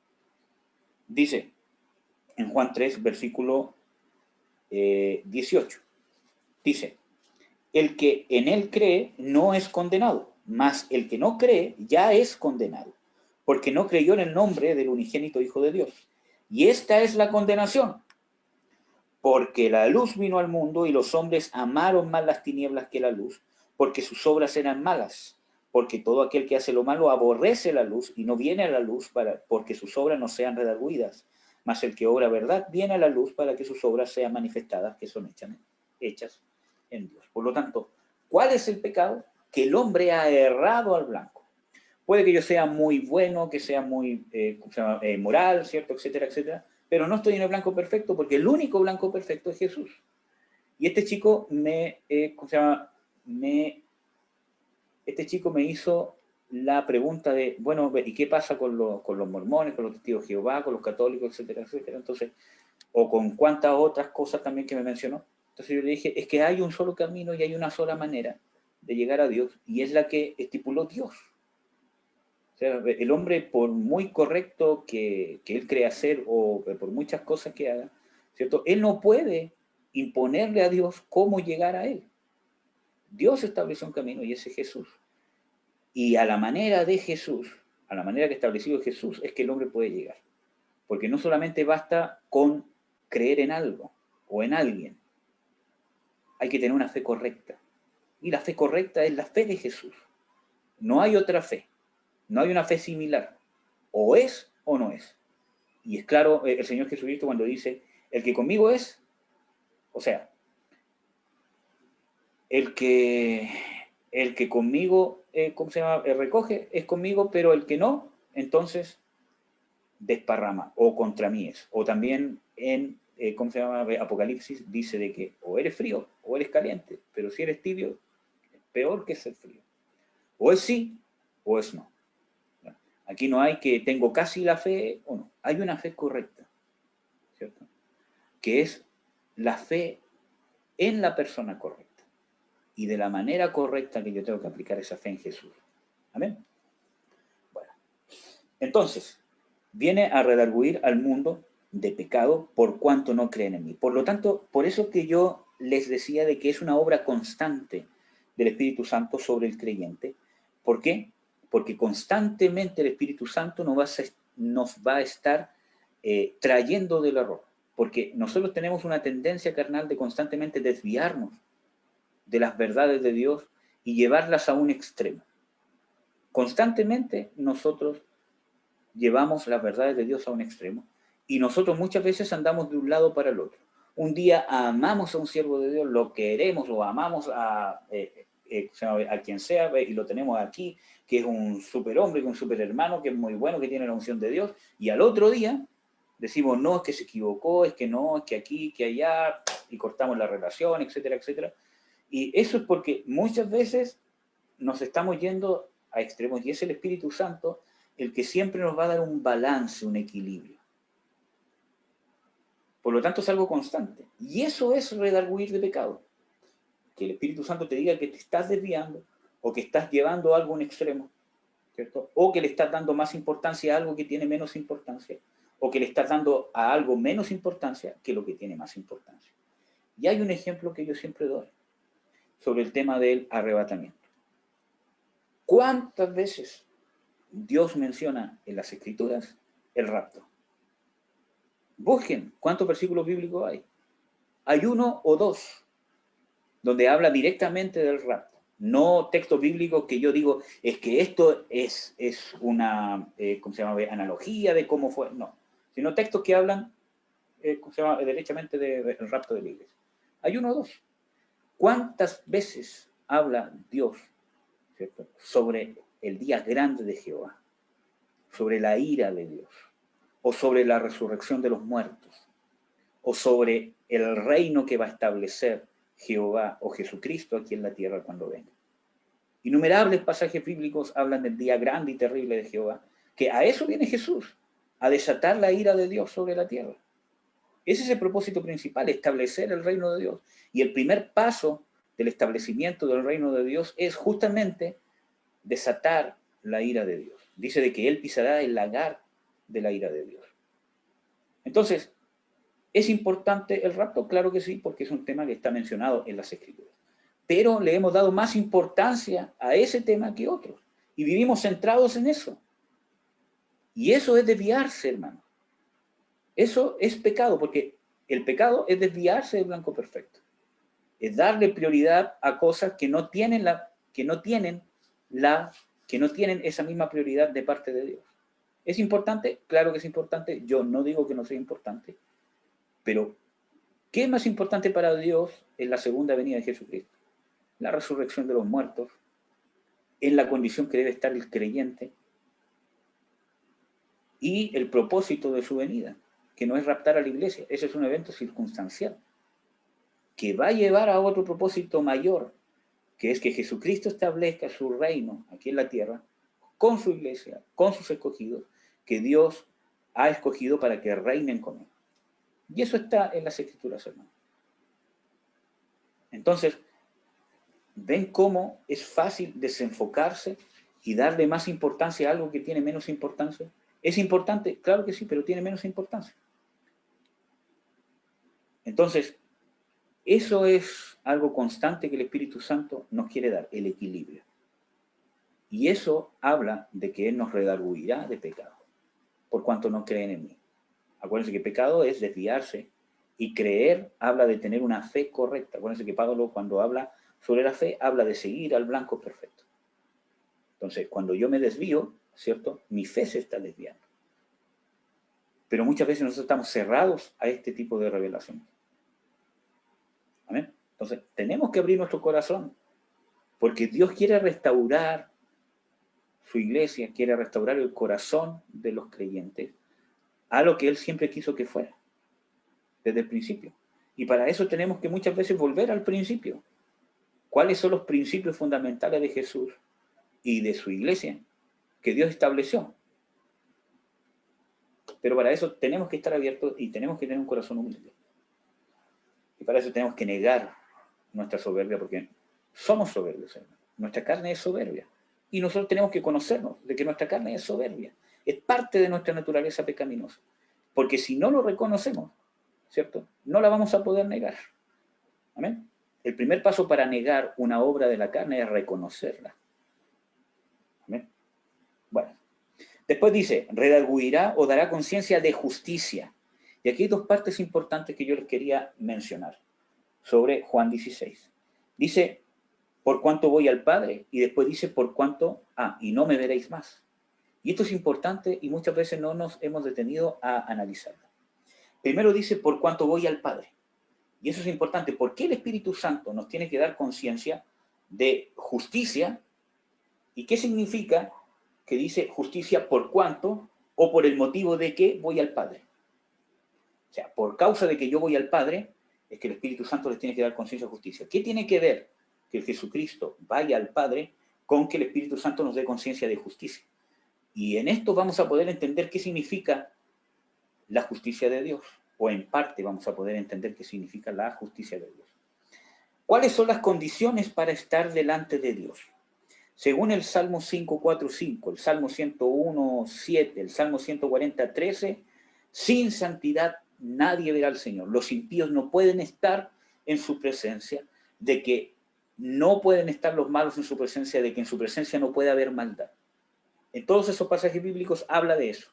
Dice, en Juan 3, versículo 18, dice, el que en él cree no es condenado, mas el que no cree ya es condenado, porque no creyó en el nombre del unigénito Hijo de Dios. Y esta es la condenación, porque la luz vino al mundo y los hombres amaron más las tinieblas que la luz, porque sus obras eran malas. Porque todo aquel que hace lo malo aborrece la luz y no viene a la luz porque sus obras no sean redarguidas. Mas el que obra verdad viene a la luz para que sus obras sean manifestadas, que son hechas en Dios. Por lo tanto, ¿cuál es el pecado? Que el hombre ha errado al blanco. Puede que yo sea muy bueno, que sea muy moral, ¿cierto? Etcétera, etcétera. Pero no estoy en el blanco perfecto porque el único blanco perfecto es Jesús. Y este chico este chico me hizo la pregunta de, bueno, ¿y qué pasa con los mormones, con los testigos de Jehová, con los católicos, etcétera, etcétera? Entonces, o con cuántas otras cosas también que me mencionó. Entonces yo le dije, es que hay un solo camino y hay una sola manera de llegar a Dios, y es la que estipuló Dios. O sea, el hombre, por muy correcto que él crea ser, o por muchas cosas que haga, ¿cierto? Él no puede imponerle a Dios cómo llegar a él. Dios estableció un camino y ese es Jesús. Y a la manera de Jesús, a la manera que estableció Jesús, es que el hombre puede llegar. Porque no solamente basta con creer en algo o en alguien, hay que tener una fe correcta. Y la fe correcta es la fe de Jesús. No hay otra fe, no hay una fe similar. O es o no es. Y es claro el Señor Jesucristo cuando dice, el que conmigo es, o sea, el que, el que conmigo, ¿cómo se llama? Recoge, es conmigo, pero el que no, entonces desparrama, o contra mí es. O también en, ¿cómo se llama? Apocalipsis dice de que o eres frío o eres caliente, pero si eres tibio, es peor que ser frío. O es sí o es no. Aquí no hay que tengo casi la fe o no. Hay una fe correcta, ¿cierto? Que es la fe en la persona correcta y de la manera correcta que yo tengo que aplicar esa fe en Jesús. Amén. Bueno, entonces, viene a redarguir al mundo de pecado por cuanto no creen en mí. Por lo tanto, por eso que yo les decía de que es una obra constante del Espíritu Santo sobre el creyente. ¿Por qué? Porque constantemente el Espíritu Santo nos va a estar trayendo del error. Porque nosotros tenemos una tendencia carnal de constantemente desviarnos de las verdades de Dios y llevarlas a un extremo. Constantemente nosotros llevamos las verdades de Dios a un extremo y nosotros muchas veces andamos de un lado para el otro. Un día amamos a un siervo de Dios, lo queremos, lo amamos a quien sea, y lo tenemos aquí, que es un superhombre, que es un superhermano, que es muy bueno, que tiene la unción de Dios, y al otro día decimos, no, es que se equivocó, es que no, es que aquí, que allá, y cortamos la relación, etcétera, etcétera. Y eso es porque muchas veces nos estamos yendo a extremos y es el Espíritu Santo el que siempre nos va a dar un balance, un equilibrio. Por lo tanto, es algo constante. Y eso es redarguir de pecado. Que el Espíritu Santo te diga que te estás desviando o que estás llevando algo a un extremo, ¿cierto? O que le estás dando más importancia a algo que tiene menos importancia, o que le estás dando a algo menos importancia que lo que tiene más importancia. Y hay un ejemplo que yo siempre doy sobre el tema del arrebatamiento. ¿Cuántas veces Dios menciona en las Escrituras el rapto? Busquen cuántos versículos bíblicos hay. Hay uno o dos donde habla directamente del rapto. No texto bíblico que yo digo, es que esto es una, ¿cómo se llama? Analogía de cómo fue. No, sino textos que hablan, ¿cómo se llama? Derechamente del rapto de la iglesia. Hay uno o dos. ¿Cuántas veces habla Dios, ¿cierto?, sobre el día grande de Jehová, sobre la ira de Dios, o sobre la resurrección de los muertos, o sobre el reino que va a establecer Jehová o Jesucristo aquí en la tierra cuando venga? Innumerables pasajes bíblicos hablan del día grande y terrible de Jehová, que a eso viene Jesús, a desatar la ira de Dios sobre la tierra. Ese es el propósito principal, establecer el reino de Dios. Y el primer paso del establecimiento del reino de Dios es justamente desatar la ira de Dios. Dice de que Él pisará el lagar de la ira de Dios. Entonces, ¿es importante el rapto? Claro que sí, porque es un tema que está mencionado en las Escrituras. Pero le hemos dado más importancia a ese tema que otros. Y vivimos centrados en eso. Y eso es desviarse, hermano. Eso es pecado, porque el pecado es desviarse del blanco perfecto. Es darle prioridad a cosas que no tienen esa misma prioridad de parte de Dios. ¿Es importante? Claro que es importante. Yo no digo que no sea importante. Pero, ¿qué es más importante para Dios en la segunda venida de Jesucristo? La resurrección de los muertos, en la condición que debe estar el creyente, y el propósito de su venida, que no es raptar a la iglesia. Ese es un evento circunstancial, que va a llevar a otro propósito mayor, que es que Jesucristo establezca su reino aquí en la tierra, con su iglesia, con sus escogidos, que Dios ha escogido para que reinen con él. Y eso está en las Escrituras, hermano. Entonces, ¿ven cómo es fácil desenfocarse y darle más importancia a algo que tiene menos importancia? ¿Es importante? Claro que sí, pero tiene menos importancia. Entonces, eso es algo constante que el Espíritu Santo nos quiere dar, el equilibrio. Y eso habla de que Él nos redarguirá de pecado, por cuanto no creen en mí. Acuérdense que pecado es desviarse, y creer habla de tener una fe correcta. Acuérdense que Pablo, cuando habla sobre la fe, habla de seguir al blanco perfecto. Entonces, cuando yo me desvío, ¿cierto? Mi fe se está desviando. Pero muchas veces nosotros estamos cerrados a este tipo de revelación. ¿Amén? Entonces, tenemos que abrir nuestro corazón, porque Dios quiere restaurar su iglesia, quiere restaurar el corazón de los creyentes a lo que Él siempre quiso que fuera, desde el principio. Y para eso tenemos que muchas veces volver al principio. ¿Cuáles son los principios fundamentales de Jesús y de su iglesia que Dios estableció? Pero para eso tenemos que estar abiertos y tenemos que tener un corazón humilde. Y para eso tenemos que negar nuestra soberbia, porque somos soberbios, hermano. Nuestra carne es soberbia. Y nosotros tenemos que conocernos de que nuestra carne es soberbia. Es parte de nuestra naturaleza pecaminosa. Porque si no lo reconocemos, ¿cierto? No la vamos a poder negar. ¿Amén? El primer paso para negar una obra de la carne es reconocerla. ¿Amén? Bueno. Después dice, redarguirá o dará conciencia de justicia. Y aquí hay dos partes importantes que yo les quería mencionar sobre Juan 16. Dice, por cuanto voy al Padre, y después dice, por cuanto, y no me veréis más. Y esto es importante y muchas veces no nos hemos detenido a analizarlo. Primero dice, por cuanto voy al Padre. Y eso es importante. ¿Por qué el Espíritu Santo nos tiene que dar conciencia de justicia? ¿Y qué significa que dice justicia por cuanto o por el motivo de que voy al Padre? O sea, por causa de que yo voy al Padre, es que el Espíritu Santo les tiene que dar conciencia de justicia. ¿Qué tiene que ver que Jesucristo vaya al Padre con que el Espíritu Santo nos dé conciencia de justicia? Y en esto vamos a poder entender qué significa la justicia de Dios, o en parte vamos a poder entender qué significa la justicia de Dios. ¿Cuáles son las condiciones para estar delante de Dios? Según el Salmo 5:4-5, el Salmo 101:7, el Salmo 140:13, sin santidad nadie verá al Señor. Los impíos no pueden estar en su presencia, de que no pueden estar los malos en su presencia, de que en su presencia no puede haber maldad. En todos esos pasajes bíblicos habla de eso,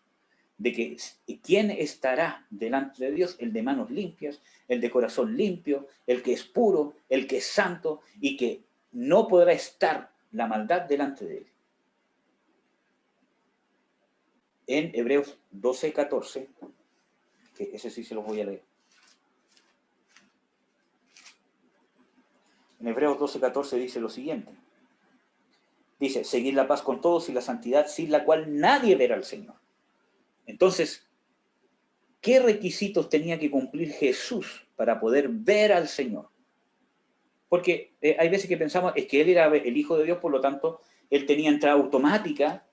de que ¿quién estará delante de Dios? El de manos limpias, el de corazón limpio, el que es puro, el que es santo, y que no podrá estar la maldad delante de él. En Hebreos 12:14, que ese sí se los voy a leer. En Hebreos 12:14 dice lo siguiente. Dice, seguid la paz con todos y la santidad, sin la cual nadie verá al Señor. Entonces, ¿qué requisitos tenía que cumplir Jesús para poder ver al Señor? Porque hay veces que pensamos, es que Él era el Hijo de Dios, por lo tanto, Él tenía entrada automática,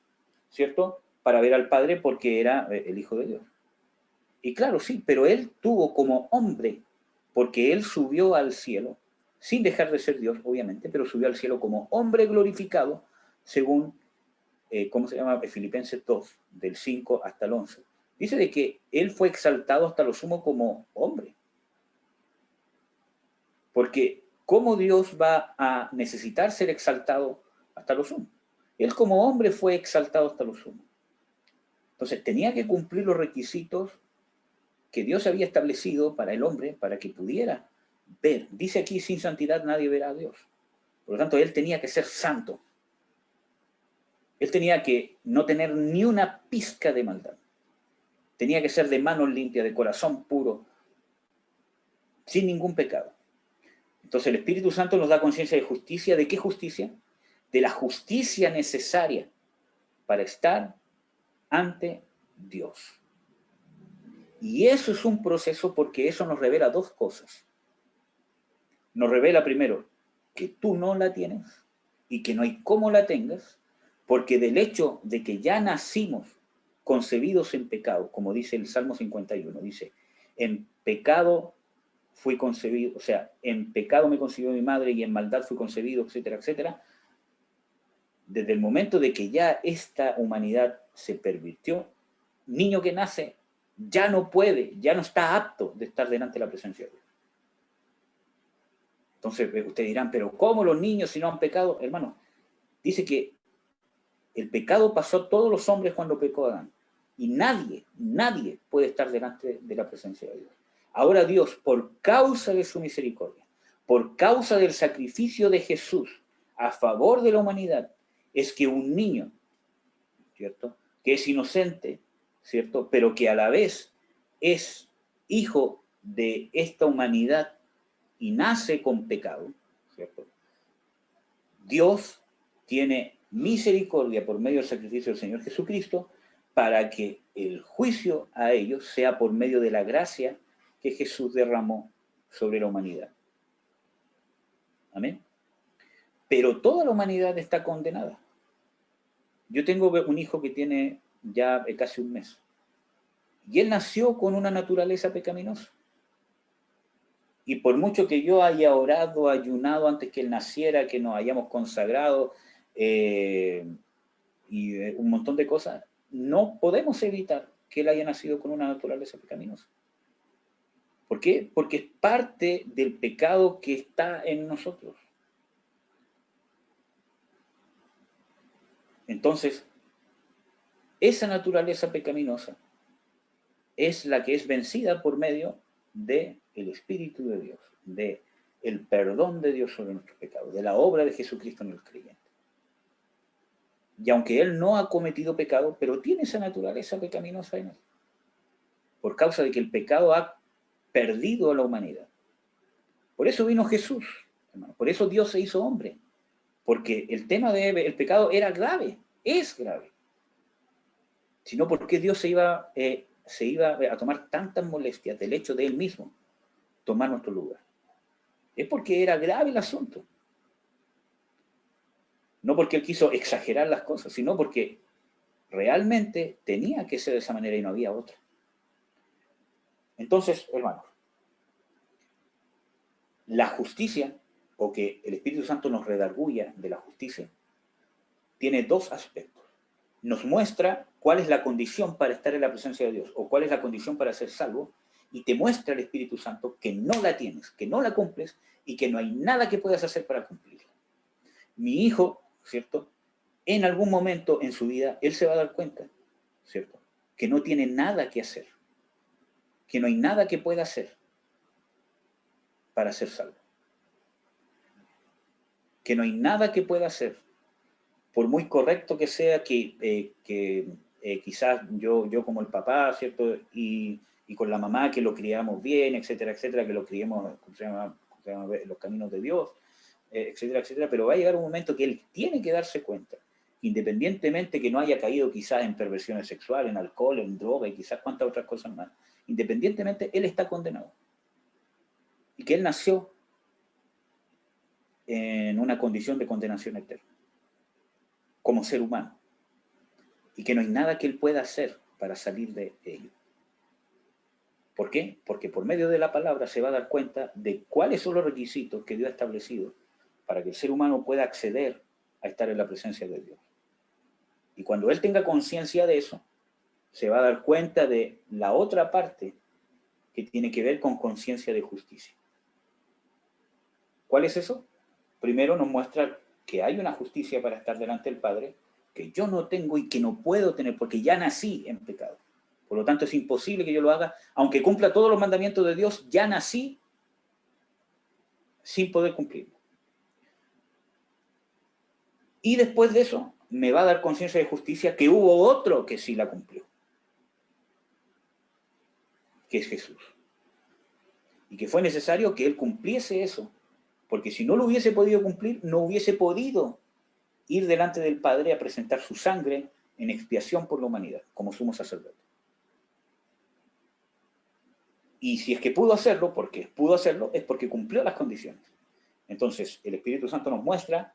¿cierto?, para ver al Padre porque era el Hijo de Dios. Y claro, sí, pero Él tuvo como hombre, porque Él subió al cielo, sin dejar de ser Dios, obviamente, pero subió al cielo como hombre glorificado, según, ¿cómo se llama? Filipenses 2, del 5 hasta el 11. Dice de que Él fue exaltado hasta lo sumo como hombre. Porque ¿cómo Dios va a necesitar ser exaltado hasta lo sumo? Él como hombre fue exaltado hasta lo sumo. Entonces tenía que cumplir los requisitos que Dios había establecido para el hombre, para que pudiera ver. Dice aquí, sin santidad nadie verá a Dios. Por lo tanto, Él tenía que ser santo. Él tenía que no tener ni una pizca de maldad. Tenía que ser de manos limpias, de corazón puro, sin ningún pecado. Entonces el Espíritu Santo nos da conciencia de justicia. ¿De qué justicia? De la justicia necesaria para estar ante Dios. Y eso es un proceso porque eso nos revela dos cosas. Nos revela primero que tú no la tienes y que no hay cómo la tengas, porque del hecho de que ya nacimos concebidos en pecado, como dice el Salmo 51, dice, en pecado fui concebido, o sea, en pecado me concibió mi madre y en maldad fui concebido, etcétera, etcétera. Desde el momento de que ya esta humanidad se pervirtió, niño que nace ya no puede, ya no está apto de estar delante de la presencia de Dios. Entonces ustedes dirán, pero ¿cómo los niños si no han pecado? Hermano, dice que el pecado pasó a todos los hombres cuando pecó Adán. Y nadie puede estar delante de la presencia de Dios. Ahora Dios, por causa de su misericordia, por causa del sacrificio de Jesús a favor de la humanidad, es que un niño, ¿cierto?, que es inocente, ¿cierto?, pero que a la vez es hijo de esta humanidad y nace con pecado, ¿cierto?, Dios tiene misericordia por medio del sacrificio del Señor Jesucristo para que el juicio a ellos sea por medio de la gracia que Jesús derramó sobre la humanidad. Amén. Pero toda la humanidad está condenada. Yo tengo un hijo que tiene ya casi un mes. Y él nació con una naturaleza pecaminosa. Y por mucho que yo haya orado, ayunado antes que él naciera, que nos hayamos consagrado y un montón de cosas, no podemos evitar que él haya nacido con una naturaleza pecaminosa. ¿Por qué? Porque es parte del pecado que está en nosotros. Entonces, esa naturaleza pecaminosa es la que es vencida por medio del Espíritu de Dios, del perdón de Dios sobre nuestros pecados, de la obra de Jesucristo en el creyente. Y aunque él no ha cometido pecado, pero tiene esa naturaleza pecaminosa en él, por causa de que el pecado ha perdido a la humanidad. Por eso vino Jesús, hermano. Por eso Dios se hizo hombre, porque el tema del pecado era grave, es grave. Si no, ¿por qué Dios se iba a tomar tantas molestias del hecho de él mismo tomar nuestro lugar? Es porque era grave el asunto. No porque él quiso exagerar las cosas, sino porque realmente tenía que ser de esa manera y no había otra. Entonces, hermanos, la justicia, o que el Espíritu Santo nos redarguya de la justicia, tiene dos aspectos. Nos muestra cuál es la condición para estar en la presencia de Dios, o cuál es la condición para ser salvo, y te muestra el Espíritu Santo que no la tienes, que no la cumples, y que no hay nada que puedas hacer para cumplirla. Mi hijo, ¿cierto?, en algún momento en su vida, él se va a dar cuenta, ¿cierto?, que no tiene nada que hacer, que no hay nada que pueda hacer para ser salvo. Que no hay nada que pueda hacer, por muy correcto que sea, que quizás yo como el papá, ¿cierto?, y con la mamá que lo criamos bien, etcétera, etcétera, que lo criemos, ¿cómo se llama? Los caminos de Dios, etcétera, etcétera, pero va a llegar un momento que él tiene que darse cuenta, independientemente que no haya caído quizás en perversiones sexuales, en alcohol, en droga y quizás cuantas otras cosas más, independientemente, él está condenado. Y que él nació en una condición de condenación eterna, como ser humano, y que no hay nada que él pueda hacer para salir de ello. ¿Por qué? Porque por medio de la palabra se va a dar cuenta de cuáles son los requisitos que Dios ha establecido para que el ser humano pueda acceder a estar en la presencia de Dios. Y cuando él tenga conciencia de eso, se va a dar cuenta de la otra parte que tiene que ver con conciencia de justicia. ¿Cuál es eso? Primero nos muestra que hay una justicia para estar delante del Padre, que yo no tengo y que no puedo tener porque ya nací en pecado. Por lo tanto, es imposible que yo lo haga, aunque cumpla todos los mandamientos de Dios, ya nací sin poder cumplirlo. Y después de eso, me va a dar conciencia de justicia que hubo otro que sí la cumplió, que es Jesús. Y que fue necesario que Él cumpliese eso, porque si no lo hubiese podido cumplir, no hubiese podido ir delante del Padre a presentar su sangre en expiación por la humanidad, como sumo sacerdote. Y si es que pudo hacerlo, porque pudo hacerlo, es porque cumplió las condiciones. Entonces, el Espíritu Santo nos muestra,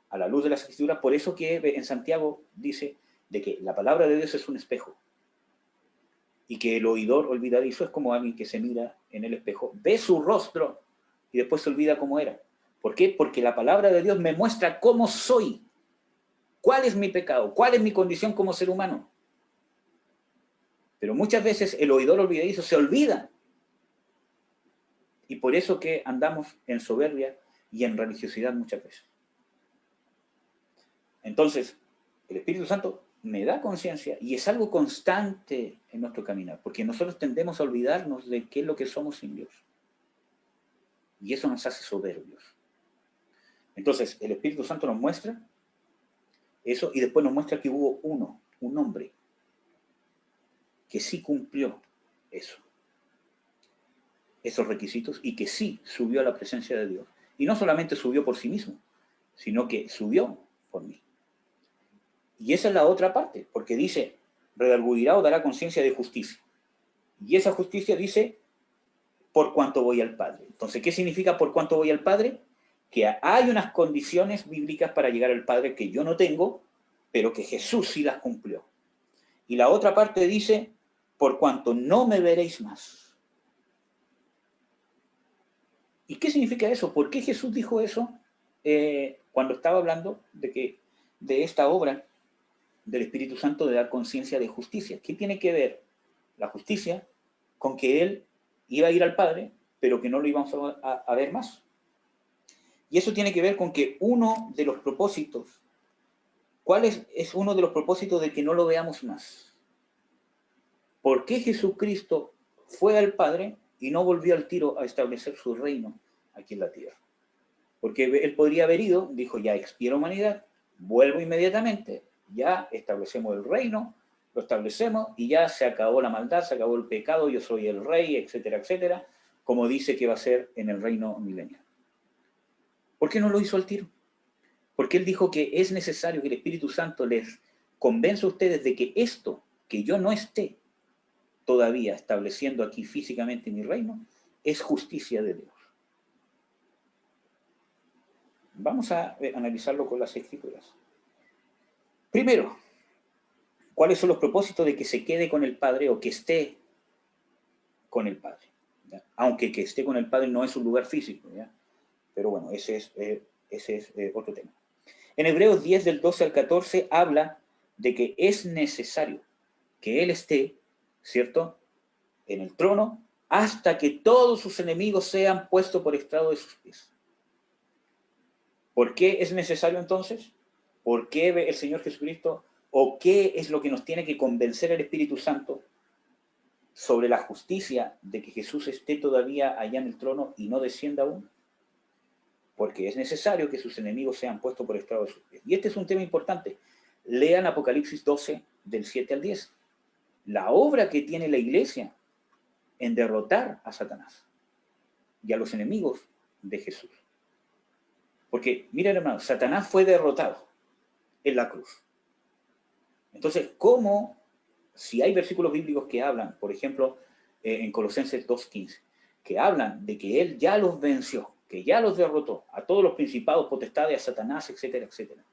a la luz de las Escrituras, por eso que en Santiago dice de que la palabra de Dios es un espejo. Y que el oidor olvidadizo es como alguien que se mira en el espejo, ve su rostro y después se olvida cómo era. ¿Por qué? Porque la palabra de Dios me muestra cómo soy, cuál es mi pecado, cuál es mi condición como ser humano. Pero muchas veces el oidor olvidadizo se olvida. Y por eso que andamos en soberbia y en religiosidad muchas veces. Entonces, el Espíritu Santo me da conciencia y es algo constante en nuestro caminar, porque nosotros tendemos a olvidarnos de qué es lo que somos sin Dios. Y eso nos hace soberbios. Entonces, el Espíritu Santo nos muestra eso y después nos muestra que hubo un hombre, que sí cumplió eso, esos requisitos y que sí subió a la presencia de Dios. Y no solamente subió por sí mismo, sino que subió por mí. Y esa es la otra parte, porque dice, redarguirá o dará conciencia de justicia. Y esa justicia dice, por cuanto voy al Padre. Entonces, ¿qué significa por cuanto voy al Padre? Que hay unas condiciones bíblicas para llegar al Padre que yo no tengo, pero que Jesús sí las cumplió. Y la otra parte dice, por cuanto no me veréis más. ¿Y qué significa eso? ¿Por qué Jesús dijo eso cuando estaba hablando de esta obra del Espíritu Santo de dar conciencia de justicia? ¿Qué tiene que ver la justicia con que Él iba a ir al Padre, pero que no lo íbamos a ver más? Y eso tiene que ver con que uno de los propósitos, ¿cuál es uno de los propósitos de que no lo veamos más? ¿Por qué Jesucristo fue al Padre y no volvió al tiro a establecer su reino aquí en la tierra? Porque Él podría haber ido, dijo, ya expié la humanidad, vuelvo inmediatamente, ya establecemos el reino, lo establecemos y ya se acabó la maldad, se acabó el pecado, yo soy el rey, etcétera, etcétera, como dice que va a ser en el reino milenial. ¿Por qué no lo hizo al tiro? Porque Él dijo que es necesario que el Espíritu Santo les convenza a ustedes de que esto, que yo no esté todavía estableciendo aquí físicamente mi reino, es justicia de Dios. Vamos a analizarlo con las Escrituras. Primero, ¿cuáles son los propósitos de que se quede con el Padre o que esté con el Padre? ¿Ya? Aunque que esté con el Padre no es un lugar físico, ¿ya? Pero bueno, ese es otro tema. En Hebreos 10, del 12 al 14, habla de que es necesario que Él esté, ¿cierto?, en el trono hasta que todos sus enemigos sean puestos por estrado de sus pies. ¿Por qué es necesario entonces? ¿Por qué el Señor Jesucristo o qué es lo que nos tiene que convencer el Espíritu Santo sobre la justicia de que Jesús esté todavía allá en el trono y no descienda aún? Porque es necesario que sus enemigos sean puestos por estrado de sus pies. Y este es un tema importante. Lean Apocalipsis 12, del 7 al 10. La obra que tiene la iglesia en derrotar a Satanás y a los enemigos de Jesús. Porque, miren hermanos, Satanás fue derrotado en la cruz. Entonces, ¿cómo, si hay versículos bíblicos que hablan, por ejemplo, en Colosenses 2:15, que hablan de que Él ya los venció, que ya los derrotó, a todos los principados, potestades, a Satanás, etcétera, etcétera?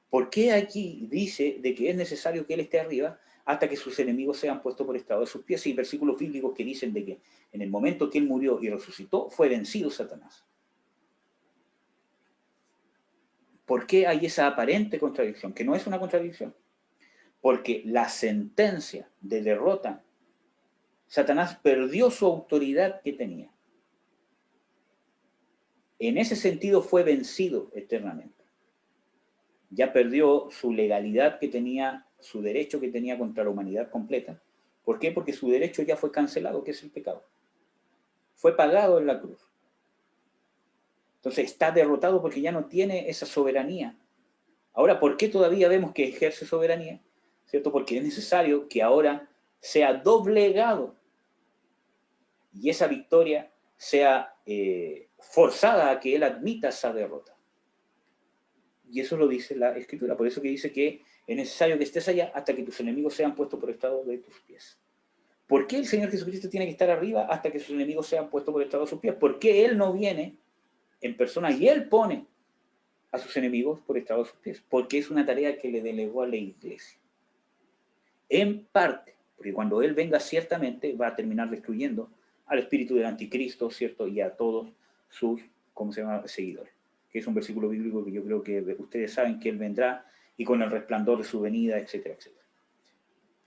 ¿Por qué aquí dice de que es necesario que Él esté arriba hasta que sus enemigos sean puestos por estrado de sus pies? Y hay versículos bíblicos que dicen de que en el momento que Él murió y resucitó, fue vencido Satanás. ¿Por qué hay esa aparente contradicción? Que no es una contradicción. Porque la sentencia de derrota, Satanás perdió su autoridad que tenía. En ese sentido fue vencido eternamente. Ya perdió su legalidad que tenía, su derecho que tenía contra la humanidad completa. ¿Por qué? Porque su derecho ya fue cancelado, que es el pecado. Fue pagado en la cruz. Entonces está derrotado porque ya no tiene esa soberanía. Ahora, ¿por qué todavía vemos que ejerce soberanía? ¿Cierto? Porque es necesario que ahora sea doblegado y esa victoria sea forzada a que él admita esa derrota. Y eso lo dice la Escritura. Por eso que dice que es necesario que estés allá hasta que tus enemigos sean puestos por estrado de tus pies. ¿Por qué el Señor Jesucristo tiene que estar arriba hasta que sus enemigos sean puestos por estrado de sus pies? ¿Por qué Él no viene en persona y Él pone a sus enemigos por estrado de sus pies? Porque es una tarea que le delegó a la iglesia. En parte, Porque cuando Él venga, ciertamente va a terminar destruyendo al espíritu del anticristo, ¿cierto? Y a todos sus, ¿cómo se llama?, seguidores. Que es un versículo bíblico que yo creo que ustedes saben que Él vendrá y con el resplandor de su venida, etcétera, etcétera.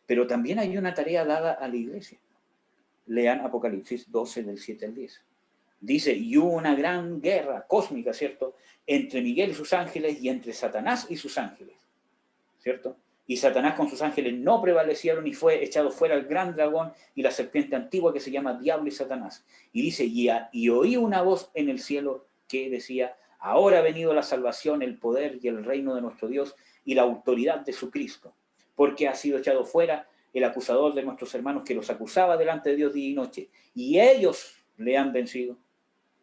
Pero también hay una tarea dada a la iglesia. Lean Apocalipsis 12, del 7 al 10. Dice, y hubo una gran guerra cósmica, ¿cierto?, entre Miguel y sus ángeles y entre Satanás y sus ángeles, ¿cierto? Y Satanás con sus ángeles no prevalecieron y fue echado fuera el gran dragón y la serpiente antigua que se llama Diablo y Satanás. Y dice, y oí una voz en el cielo que decía, ahora ha venido la salvación, el poder y el reino de nuestro Dios y la autoridad de su Cristo, porque ha sido echado fuera el acusador de nuestros hermanos que los acusaba delante de Dios día y noche, y ellos le han vencido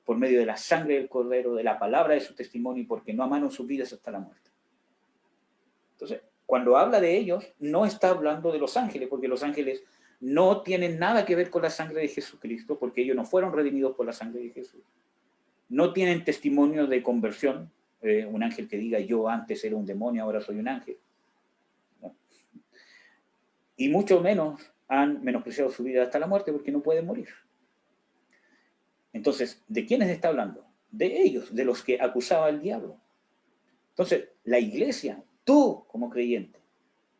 por medio de la sangre del Cordero, de la palabra de su testimonio, y porque no amaron sus vidas hasta la muerte. Entonces, cuando habla de ellos, no está hablando de los ángeles, porque los ángeles no tienen nada que ver con la sangre de Jesucristo, porque ellos no fueron redimidos por la sangre de Jesús. No tienen testimonio de conversión, un ángel que diga, yo antes era un demonio, ahora soy un ángel. ¿No? Y mucho menos han menospreciado su vida hasta la muerte porque no pueden morir. Entonces, ¿de quiénes está hablando? De ellos, de los que acusaba el diablo. Entonces, la iglesia, tú como creyente,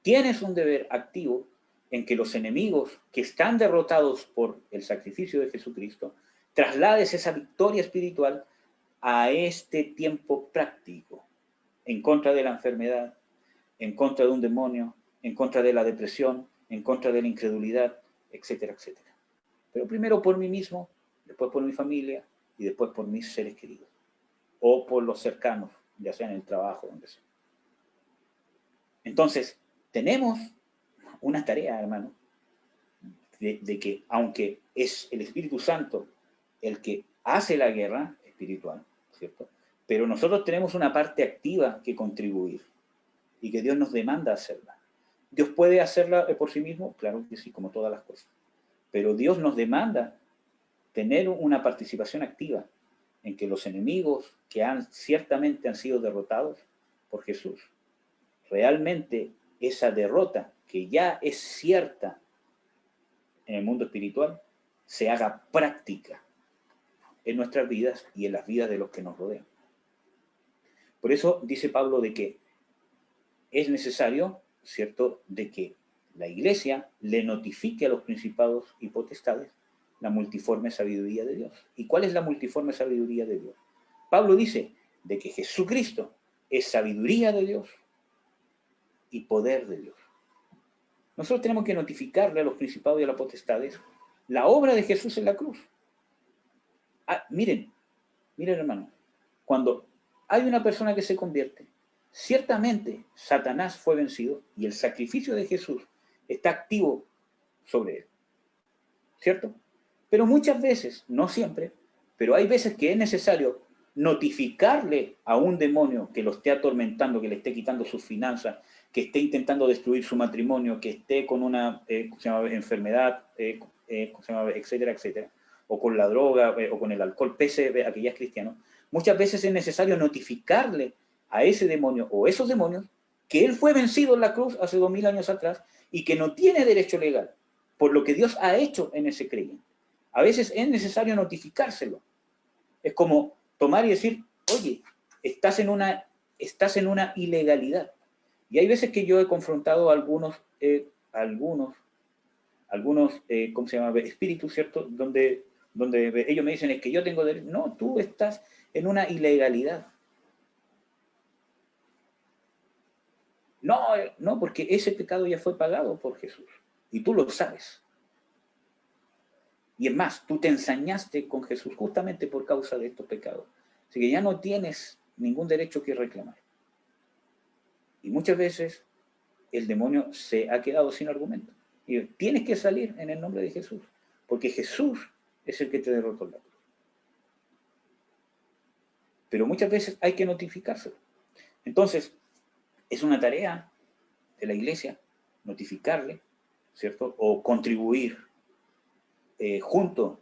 tienes un deber activo en que los enemigos que están derrotados por el sacrificio de Jesucristo, traslades esa victoria espiritual a este tiempo práctico, en contra de la enfermedad, en contra de un demonio, en contra de la depresión, en contra de la incredulidad, etcétera, etcétera. Pero primero por mí mismo, después por mi familia y después por mis seres queridos. O por los cercanos, ya sea en el trabajo, donde sea. Entonces, tenemos una tarea, hermano, de que aunque es el Espíritu Santo el que hace la guerra espiritual, ¿cierto? Pero nosotros tenemos una parte activa que contribuir y que Dios nos demanda hacerla. ¿Dios puede hacerla por sí mismo? Claro que sí, como todas las cosas. Pero Dios nos demanda tener una participación activa en que los enemigos que ciertamente han sido derrotados por Jesús, realmente esa derrota que ya es cierta en el mundo espiritual, se haga práctica en nuestras vidas y en las vidas de los que nos rodean. Por eso dice Pablo de que es necesario, ¿cierto?, de que la iglesia le notifique a los principados y potestades la multiforme sabiduría de Dios. ¿Y cuál es la multiforme sabiduría de Dios? Pablo dice de que Jesucristo es sabiduría de Dios y poder de Dios. Nosotros tenemos que notificarle a los principados y a las potestades la obra de Jesús en la cruz. Miren, hermano, cuando hay una persona que se convierte, ciertamente Satanás fue vencido y el sacrificio de Jesús está activo sobre él, ¿cierto? Pero muchas veces, no siempre, pero hay veces que es necesario notificarle a un demonio que lo esté atormentando, que le esté quitando sus finanzas, que esté intentando destruir su matrimonio, que esté con una enfermedad, etcétera, etcétera, o con la droga, o con el alcohol, pese a que ya es cristiano. Muchas veces es necesario notificarle a ese demonio o esos demonios que él fue vencido en la cruz hace 2000 años atrás y que no tiene derecho legal por lo que Dios ha hecho en ese creyente. A veces es necesario notificárselo. Es como tomar y decir, oye, estás en una ilegalidad. Y hay veces que yo he confrontado a algunos ¿cómo se llama?, espíritus, ¿cierto?, donde ellos me dicen, es que yo tengo derecho. No, tú estás en una ilegalidad. No, porque ese pecado ya fue pagado por Jesús. Y tú lo sabes. Y es más, tú te ensañaste con Jesús justamente por causa de estos pecados. Así que ya no tienes ningún derecho que reclamar. Y muchas veces el demonio se ha quedado sin argumento. Y tienes que salir en el nombre de Jesús, porque Jesús es el que te derrotó la cruz. Pero muchas veces hay que notificárselo. Entonces, es una tarea de la iglesia notificarle, ¿cierto? O contribuir junto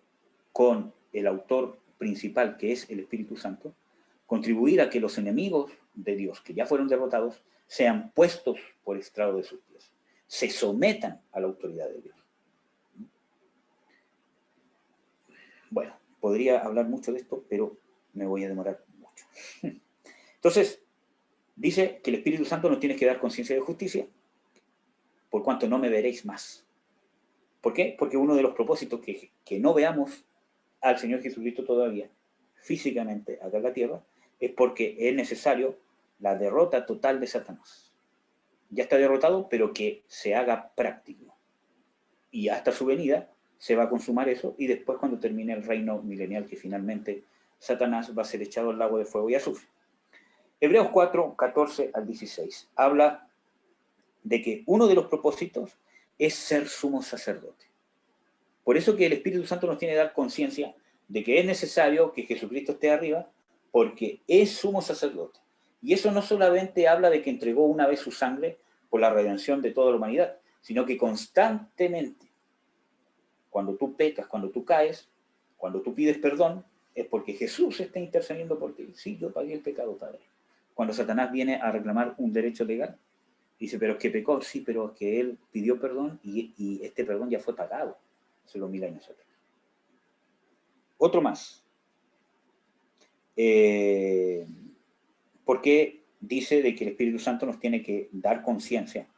con el autor principal, que es el Espíritu Santo, contribuir a que los enemigos de Dios, que ya fueron derrotados, sean puestos por estrado de sus pies. se sometan a la autoridad de Dios. Bueno, podría hablar mucho de esto, pero me voy a demorar mucho. Entonces, dice que el Espíritu Santo nos tiene que dar conciencia de justicia, por cuanto no me veréis más. ¿Por qué? Porque uno de los propósitos que no veamos al Señor Jesucristo todavía, físicamente acá en la tierra, es porque es necesario la derrota total de Satanás. Ya está derrotado, pero que se haga práctico. Y hasta su venida se va a consumar eso, y después cuando termine el reino milenial, que finalmente Satanás va a ser echado al lago de fuego y azufre. Hebreos 4, 14 al 16, habla de que uno de los propósitos es ser sumo sacerdote. Por eso que el Espíritu Santo nos tiene que dar conciencia de que es necesario que Jesucristo esté arriba, porque es sumo sacerdote. Y eso no solamente habla de que entregó una vez su sangre por la redención de toda la humanidad, sino que constantemente, cuando tú pecas, cuando tú caes, cuando tú pides perdón, es porque Jesús está intercediendo por ti. Sí, yo pagué el pecado, Padre. Cuando Satanás viene a reclamar un derecho legal, dice, pero es que pecó, sí, pero es que él pidió perdón y este perdón ya fue pagado hace los 1000 años atrás. Otro más. Porque dice de que el Espíritu Santo nos tiene que dar conciencia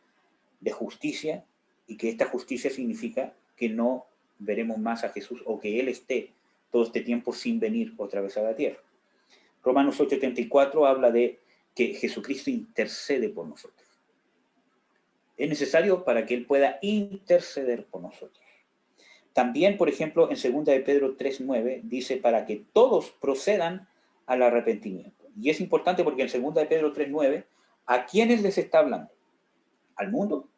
de justicia, y que esta justicia significa que no veremos más a Jesús, o que Él esté todo este tiempo sin venir otra vez a la tierra. Romanos 8:34 habla de que Jesucristo intercede por nosotros. Es necesario para que Él pueda interceder por nosotros. También, por ejemplo, en 2 de Pedro 3:9 dice para que todos procedan al arrepentimiento. Y es importante porque en 2 de Pedro 3:9, ¿a quiénes les está hablando? ¿Al mundo?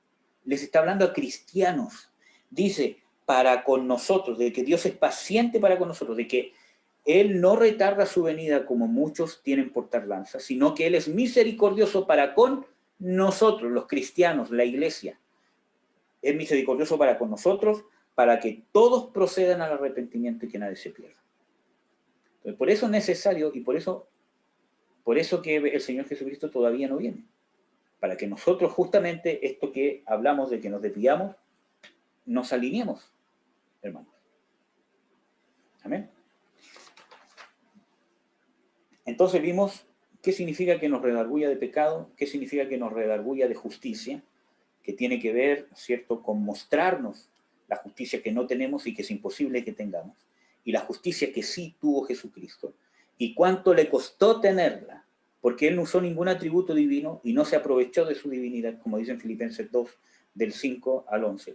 Les está hablando a cristianos. Dice, para con nosotros, de que Dios es paciente para con nosotros, de que Él no retarda su venida como muchos tienen por tardanza, sino que Él es misericordioso para con nosotros, los cristianos, la iglesia. Es misericordioso para con nosotros, para que todos procedan al arrepentimiento y que nadie se pierda. Entonces, por eso es necesario, y por eso que el Señor Jesucristo todavía no viene. Para que nosotros justamente esto que hablamos de que nos desviamos, nos alineemos, hermanos. Amén. Entonces vimos qué significa que nos redarguya de pecado, qué significa que nos redarguya de justicia, que tiene que ver, ¿cierto?, con mostrarnos la justicia que no tenemos y que es imposible que tengamos, y la justicia que sí tuvo Jesucristo, y cuánto le costó tenerla, porque Él no usó ningún atributo divino y no se aprovechó de su divinidad, como dice en Filipenses 2, del 5 al 11,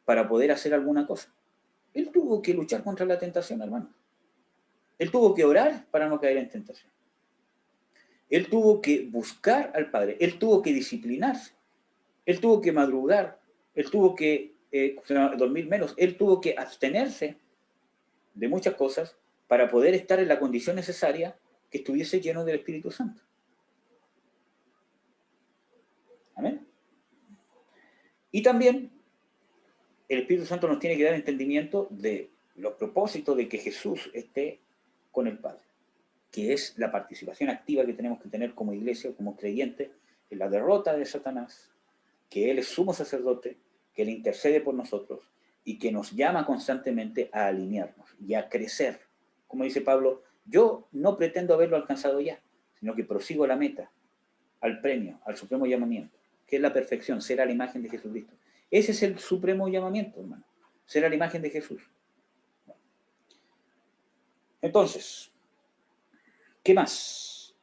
para poder hacer alguna cosa. Él tuvo que luchar contra la tentación, hermano. Él tuvo que orar para no caer en tentación. Él tuvo que buscar al Padre. Él tuvo que disciplinarse. Él tuvo que madrugar. Él tuvo que dormir menos. Él tuvo que abstenerse de muchas cosas para poder estar en la condición necesaria que estuviese lleno del Espíritu Santo. Amén. Y también el Espíritu Santo nos tiene que dar entendimiento de los propósitos de que Jesús esté con el Padre, que es la participación activa que tenemos que tener como iglesia, como creyentes, en la derrota de Satanás, que Él es sumo sacerdote, que Él intercede por nosotros y que nos llama constantemente a alinearnos y a crecer. Como dice Pablo, yo no pretendo haberlo alcanzado ya, sino que prosigo a la meta, al premio, al supremo llamamiento, que es la perfección, ser a la imagen de Jesucristo. Ese es el supremo llamamiento, hermano, ser a la imagen de Jesús. Entonces, ¿qué más?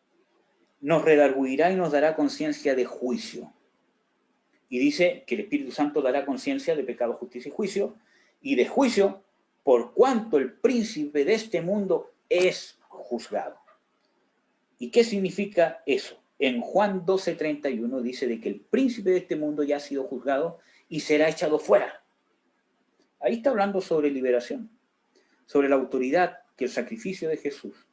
Nos redarguirá y nos dará conciencia de juicio. Y dice que el Espíritu Santo dará conciencia de pecado, justicia y juicio, y de juicio por cuanto el príncipe de este mundo es juzgado. ¿Y qué significa eso? En Juan 12:31 dice de que el príncipe de este mundo ya ha sido juzgado y será echado fuera. Ahí está hablando sobre liberación, sobre la autoridad que el sacrificio de Jesús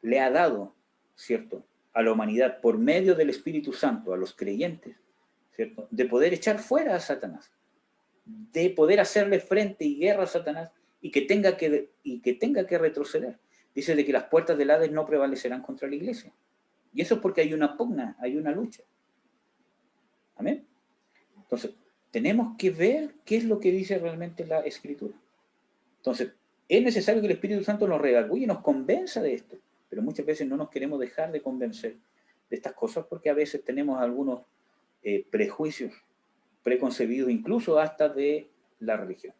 le ha dado, ¿cierto?, a la humanidad por medio del Espíritu Santo, a los creyentes, ¿cierto?, de poder echar fuera a Satanás, de poder hacerle frente y guerra a Satanás y que tenga que retroceder. Dice de que las puertas del Hades no prevalecerán contra la iglesia. Y eso es porque hay una pugna, hay una lucha. Amén. Entonces, tenemos que ver qué es lo que dice realmente la Escritura. Entonces, es necesario que el Espíritu Santo nos redarguya y nos convenza de esto, pero muchas veces no nos queremos dejar de convencer de estas cosas porque a veces tenemos algunos prejuicios preconcebidos, incluso hasta de la religión.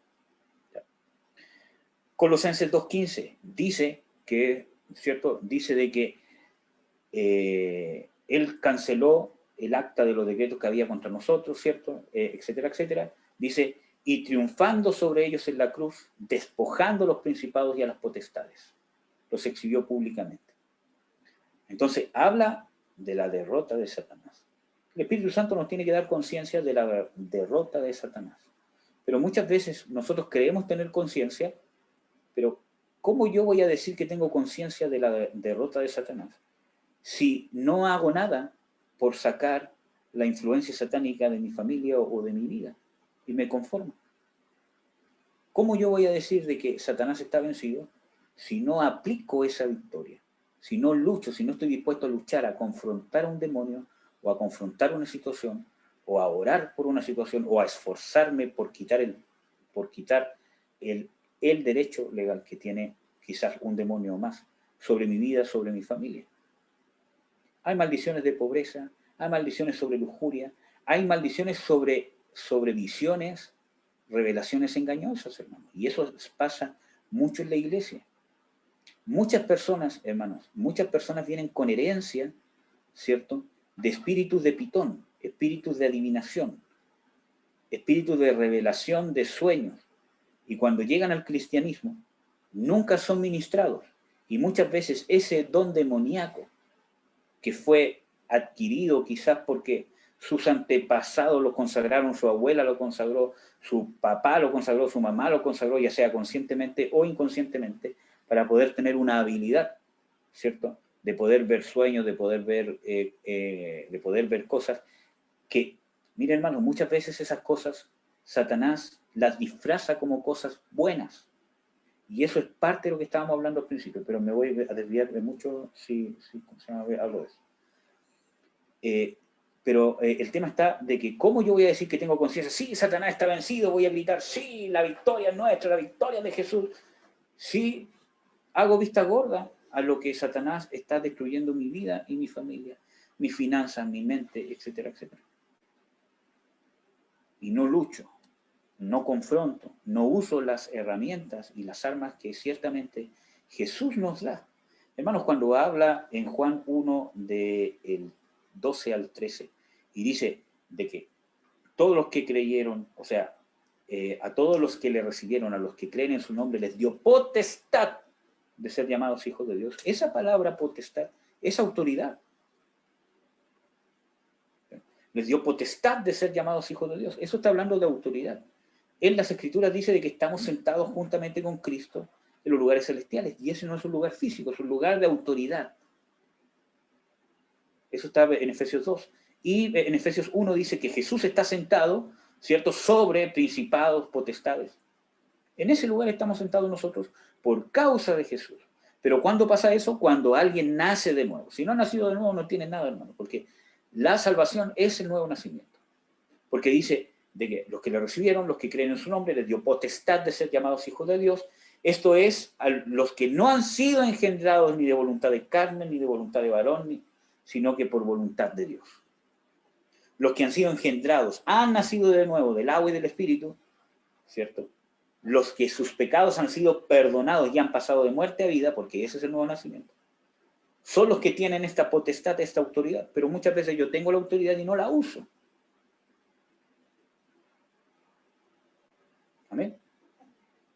Colosenses 2:15 dice que, ¿cierto? Dice de que él canceló el acta de los decretos que había contra nosotros, ¿cierto? Etcétera, etcétera. Dice, y triunfando sobre ellos en la cruz, despojando a los principados y a las potestades. Los exhibió públicamente. Entonces, habla de la derrota de Satanás. El Espíritu Santo nos tiene que dar conciencia de la derrota de Satanás. Pero muchas veces nosotros creemos tener conciencia, pero ¿cómo yo voy a decir que tengo conciencia de la derrota de Satanás si no hago nada por sacar la influencia satánica de mi familia o de mi vida y me conformo? ¿Cómo yo voy a decir de que Satanás está vencido si no aplico esa victoria? Si no lucho, si no estoy dispuesto a luchar, a confrontar a un demonio, o a confrontar una situación, o a orar por una situación, o a esforzarme por quitar el derecho legal que tiene quizás un demonio o más sobre mi vida, sobre mi familia. Hay maldiciones de pobreza, hay maldiciones sobre lujuria, hay maldiciones sobre visiones, revelaciones engañosas, hermanos. Y eso pasa mucho en la iglesia. Muchas personas, hermanos, muchas personas vienen con herencia, ¿cierto?, de espíritus de pitón, espíritus de adivinación, espíritus de revelación de sueños. Y cuando llegan al cristianismo, nunca son ministrados. Y muchas veces ese don demoníaco que fue adquirido quizás porque sus antepasados lo consagraron, su abuela lo consagró, su papá lo consagró, su mamá lo consagró, ya sea conscientemente o inconscientemente, para poder tener una habilidad, ¿cierto? De poder ver sueños, de poder ver cosas que, mira hermano, muchas veces esas cosas Satanás las disfraza como cosas buenas. Y eso es parte de lo que estábamos hablando al principio, pero me voy a desviar de mucho si hablo de eso. Pero el tema está de que ¿cómo yo voy a decir que tengo conciencia? Sí, Satanás está vencido, voy a gritar, sí, la victoria es nuestra, la victoria de Jesús. Sí, hago vista gorda a lo que Satanás está destruyendo mi vida y mi familia, mis finanzas, mi mente, etcétera, etcétera. Y no lucho, no confronto, no uso las herramientas y las armas que ciertamente Jesús nos da. Hermanos, cuando habla en Juan 1 del 12 al 13 y dice de que todos los que creyeron, o sea, a todos los que le recibieron, a los que creen en su nombre, les dio potestad de ser llamados hijos de Dios. Esa palabra potestad es autoridad. Les dio potestad de ser llamados hijos de Dios. Eso está hablando de autoridad. En las Escrituras dice de que estamos sentados juntamente con Cristo en los lugares celestiales. Y ese no es un lugar físico, es un lugar de autoridad. Eso está en Efesios 2. Y en Efesios 1 dice que Jesús está sentado, ¿cierto?, sobre principados, potestades. En ese lugar estamos sentados nosotros por causa de Jesús. Pero ¿cuándo pasa eso? Cuando alguien nace de nuevo. Si no ha nacido de nuevo, no tiene nada, hermano, porque la salvación es el nuevo nacimiento. Porque dice de que los que le recibieron, los que creen en su nombre, les dio potestad de ser llamados hijos de Dios. Esto es a los que no han sido engendrados ni de voluntad de carne, ni de voluntad de varón, sino que por voluntad de Dios. Los que han sido engendrados, han nacido de nuevo del agua y del espíritu, ¿cierto? Los que sus pecados han sido perdonados y han pasado de muerte a vida, porque ese es el nuevo nacimiento, son los que tienen esta potestad, esta autoridad. Pero muchas veces yo tengo la autoridad y no la uso. Amén.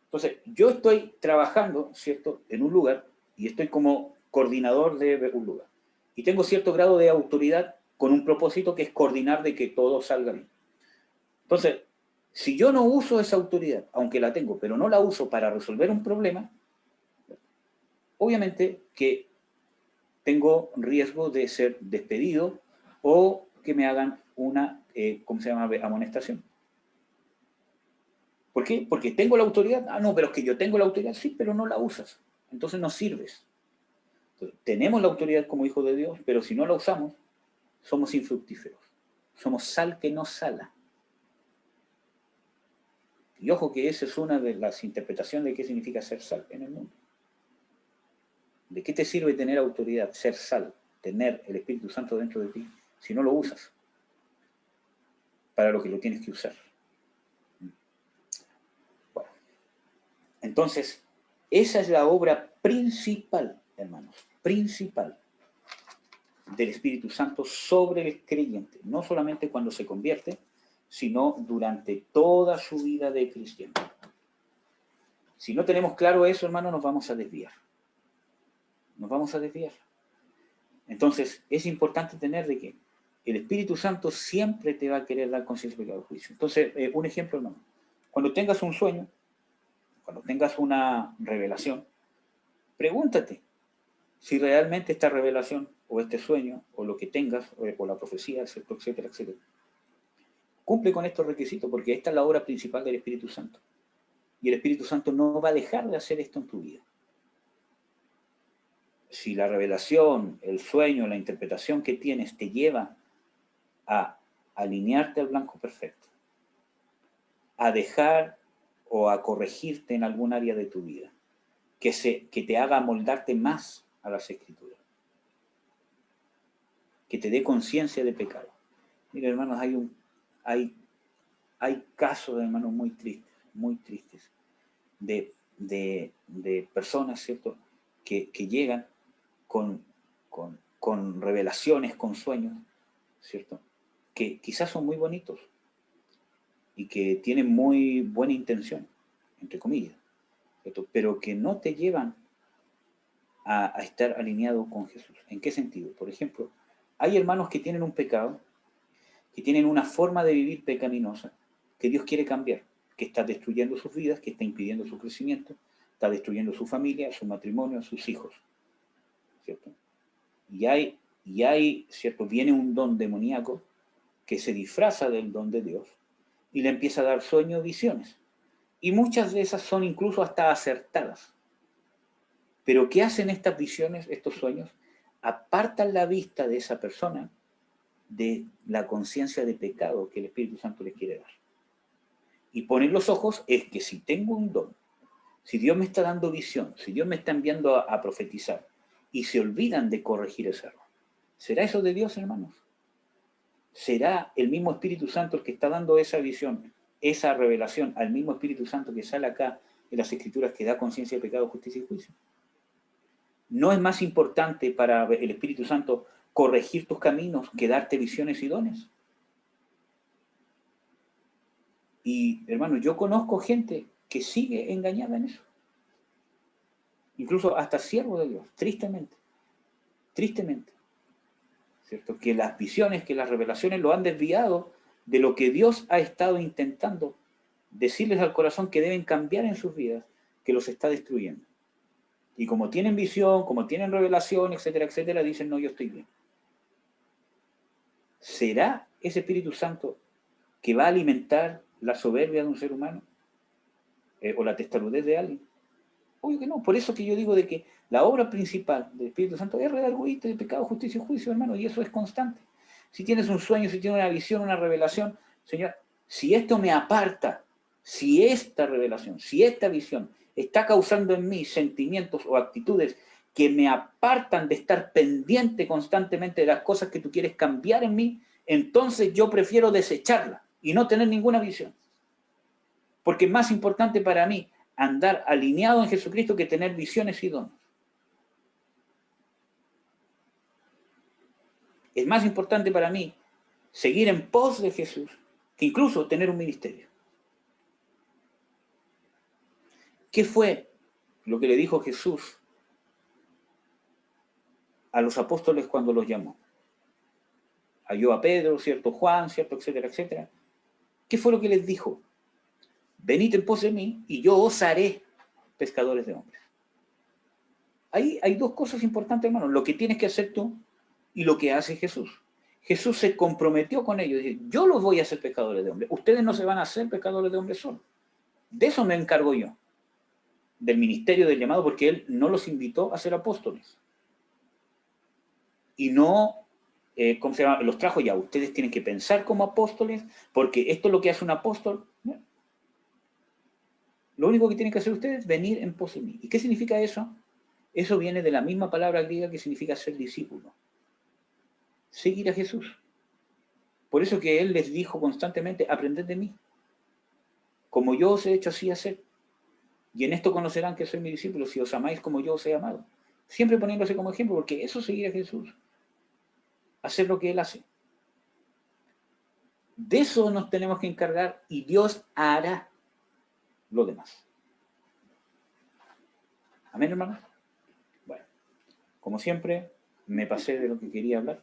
Entonces, yo estoy trabajando, ¿cierto?, en un lugar y estoy como coordinador de un lugar. Y tengo cierto grado de autoridad con un propósito que es coordinar de que todo salga bien. Entonces, si yo no uso esa autoridad, aunque la tengo, pero no la uso para resolver un problema, obviamente que tengo riesgo de ser despedido o que me hagan una, ¿cómo se llama?, amonestación. ¿Por qué? Porque tengo la autoridad. Ah, no, pero es que yo tengo la autoridad, sí, pero no la usas. Entonces no sirves. Entonces, tenemos la autoridad como hijos de Dios, pero si no la usamos, somos infructíferos. Somos sal que no sala. Y ojo que esa es una de las interpretaciones de qué significa ser sal en el mundo. ¿De qué te sirve tener autoridad, ser sal, tener el Espíritu Santo dentro de ti, si no lo usas para lo que lo tienes que usar? Bueno, entonces, esa es la obra principal, hermanos, principal del Espíritu Santo sobre el creyente, no solamente cuando se convierte, sino durante toda su vida de cristiano. Si no tenemos claro eso, hermano, nos vamos a desviar. Nos vamos a desviar. Entonces, es importante tener de que el Espíritu Santo siempre te va a querer dar conciencia de pecado y juicio. Entonces, un ejemplo, hermano. Cuando tengas un sueño, cuando tengas una revelación, pregúntate si realmente esta revelación o este sueño o lo que tengas o la profecía, etcétera, etcétera, etcétera, cumple con estos requisitos, porque esta es la obra principal del Espíritu Santo. Y el Espíritu Santo no va a dejar de hacer esto en tu vida. Si la revelación, el sueño, la interpretación que tienes te lleva a alinearte al blanco perfecto, a dejar o a corregirte en algún área de tu vida, que te haga amoldarte más a las Escrituras, que te dé conciencia de pecado. Mira, hermanos, hay casos, hermanos, muy tristes, de personas, ¿cierto?, que llegan con revelaciones, con sueños, ¿cierto?, que quizás son muy bonitos y que tienen muy buena intención, entre comillas, ¿cierto?, pero que no te llevan a estar alineado con Jesús. ¿En qué sentido? Por ejemplo, hay hermanos que tienen un pecado, que tienen una forma de vivir pecaminosa, que Dios quiere cambiar, que está destruyendo sus vidas, que está impidiendo su crecimiento, está destruyendo su familia, su matrimonio, sus hijos, ¿cierto? Y hay, ¿cierto?, viene un don demoníaco que se disfraza del don de Dios y le empieza a dar sueños, visiones. Y muchas de esas son incluso hasta acertadas. Pero ¿qué hacen estas visiones, estos sueños? Apartan la vista de esa persona de la conciencia de pecado que el Espíritu Santo les quiere dar. Y poner los ojos es que si tengo un don, si Dios me está dando visión, si Dios me está enviando a profetizar, y se olvidan de corregir ese error, ¿será eso de Dios, hermanos? ¿Será el mismo Espíritu Santo el que está dando esa visión, esa revelación, al mismo Espíritu Santo que sale acá en las Escrituras, que da conciencia de pecado, justicia y juicio? ¿No es más importante para el Espíritu Santo corregir tus caminos que darte visiones y dones? Y, hermano, yo conozco gente que sigue engañada en eso. Incluso hasta siervos de Dios, tristemente. Tristemente. ¿Cierto? Que las visiones, que las revelaciones lo han desviado de lo que Dios ha estado intentando decirles al corazón que deben cambiar en sus vidas, que los está destruyendo. Y como tienen visión, como tienen revelación, etcétera, etcétera, dicen, no, yo estoy bien. ¿Será ese Espíritu Santo que va a alimentar la soberbia de un ser humano? ¿O la testarudez de alguien? Obvio que no. Por eso que yo digo de que la obra principal del Espíritu Santo es redarguirte de pecado, justicia y juicio, hermano, y eso es constante. Si tienes un sueño, si tienes una visión, una revelación, Señor, si esto me aparta, si esta revelación, si esta visión está causando en mí sentimientos o actitudes que me apartan de estar pendiente constantemente de las cosas que tú quieres cambiar en mí, entonces yo prefiero desecharla y no tener ninguna visión. Porque es más importante para mí andar alineado en Jesucristo que tener visiones y dones. Es más importante para mí seguir en pos de Jesús que incluso tener un ministerio. ¿Qué fue lo que le dijo Jesús a los apóstoles cuando los llamó? Halló a Pedro, ¿cierto? Juan, ¿cierto? Etcétera, etcétera. ¿Qué fue lo que les dijo? Venid en pos de mí y yo os haré pescadores de hombres. Ahí hay dos cosas importantes, hermano. Lo que tienes que hacer tú y lo que hace Jesús. Jesús se comprometió con ellos. Dice, yo los voy a hacer pescadores de hombres. Ustedes no se van a hacer pescadores de hombres solos. De eso me encargo yo. Del ministerio del llamado, porque Él no los invitó a ser apóstoles. Y no, ¿cómo se llama? Los trajo ya. Ustedes tienen que pensar como apóstoles, porque esto es lo que hace un apóstol. ¿No? Lo único que tienen que hacer ustedes es venir en pos de mí. ¿Y qué significa eso? Eso viene de la misma palabra griega que significa ser discípulo. Seguir a Jesús. Por eso que Él les dijo constantemente, aprended de mí. Como yo os he hecho así hacer. Y en esto conocerán que soy mi discípulo, si os amáis como yo os he amado. Siempre poniéndose como ejemplo, porque eso es seguir a Jesús. Hacer lo que Él hace. De eso nos tenemos que encargar y Dios hará lo demás. Amén, hermanos. Bueno, como siempre, me pasé de lo que quería hablar.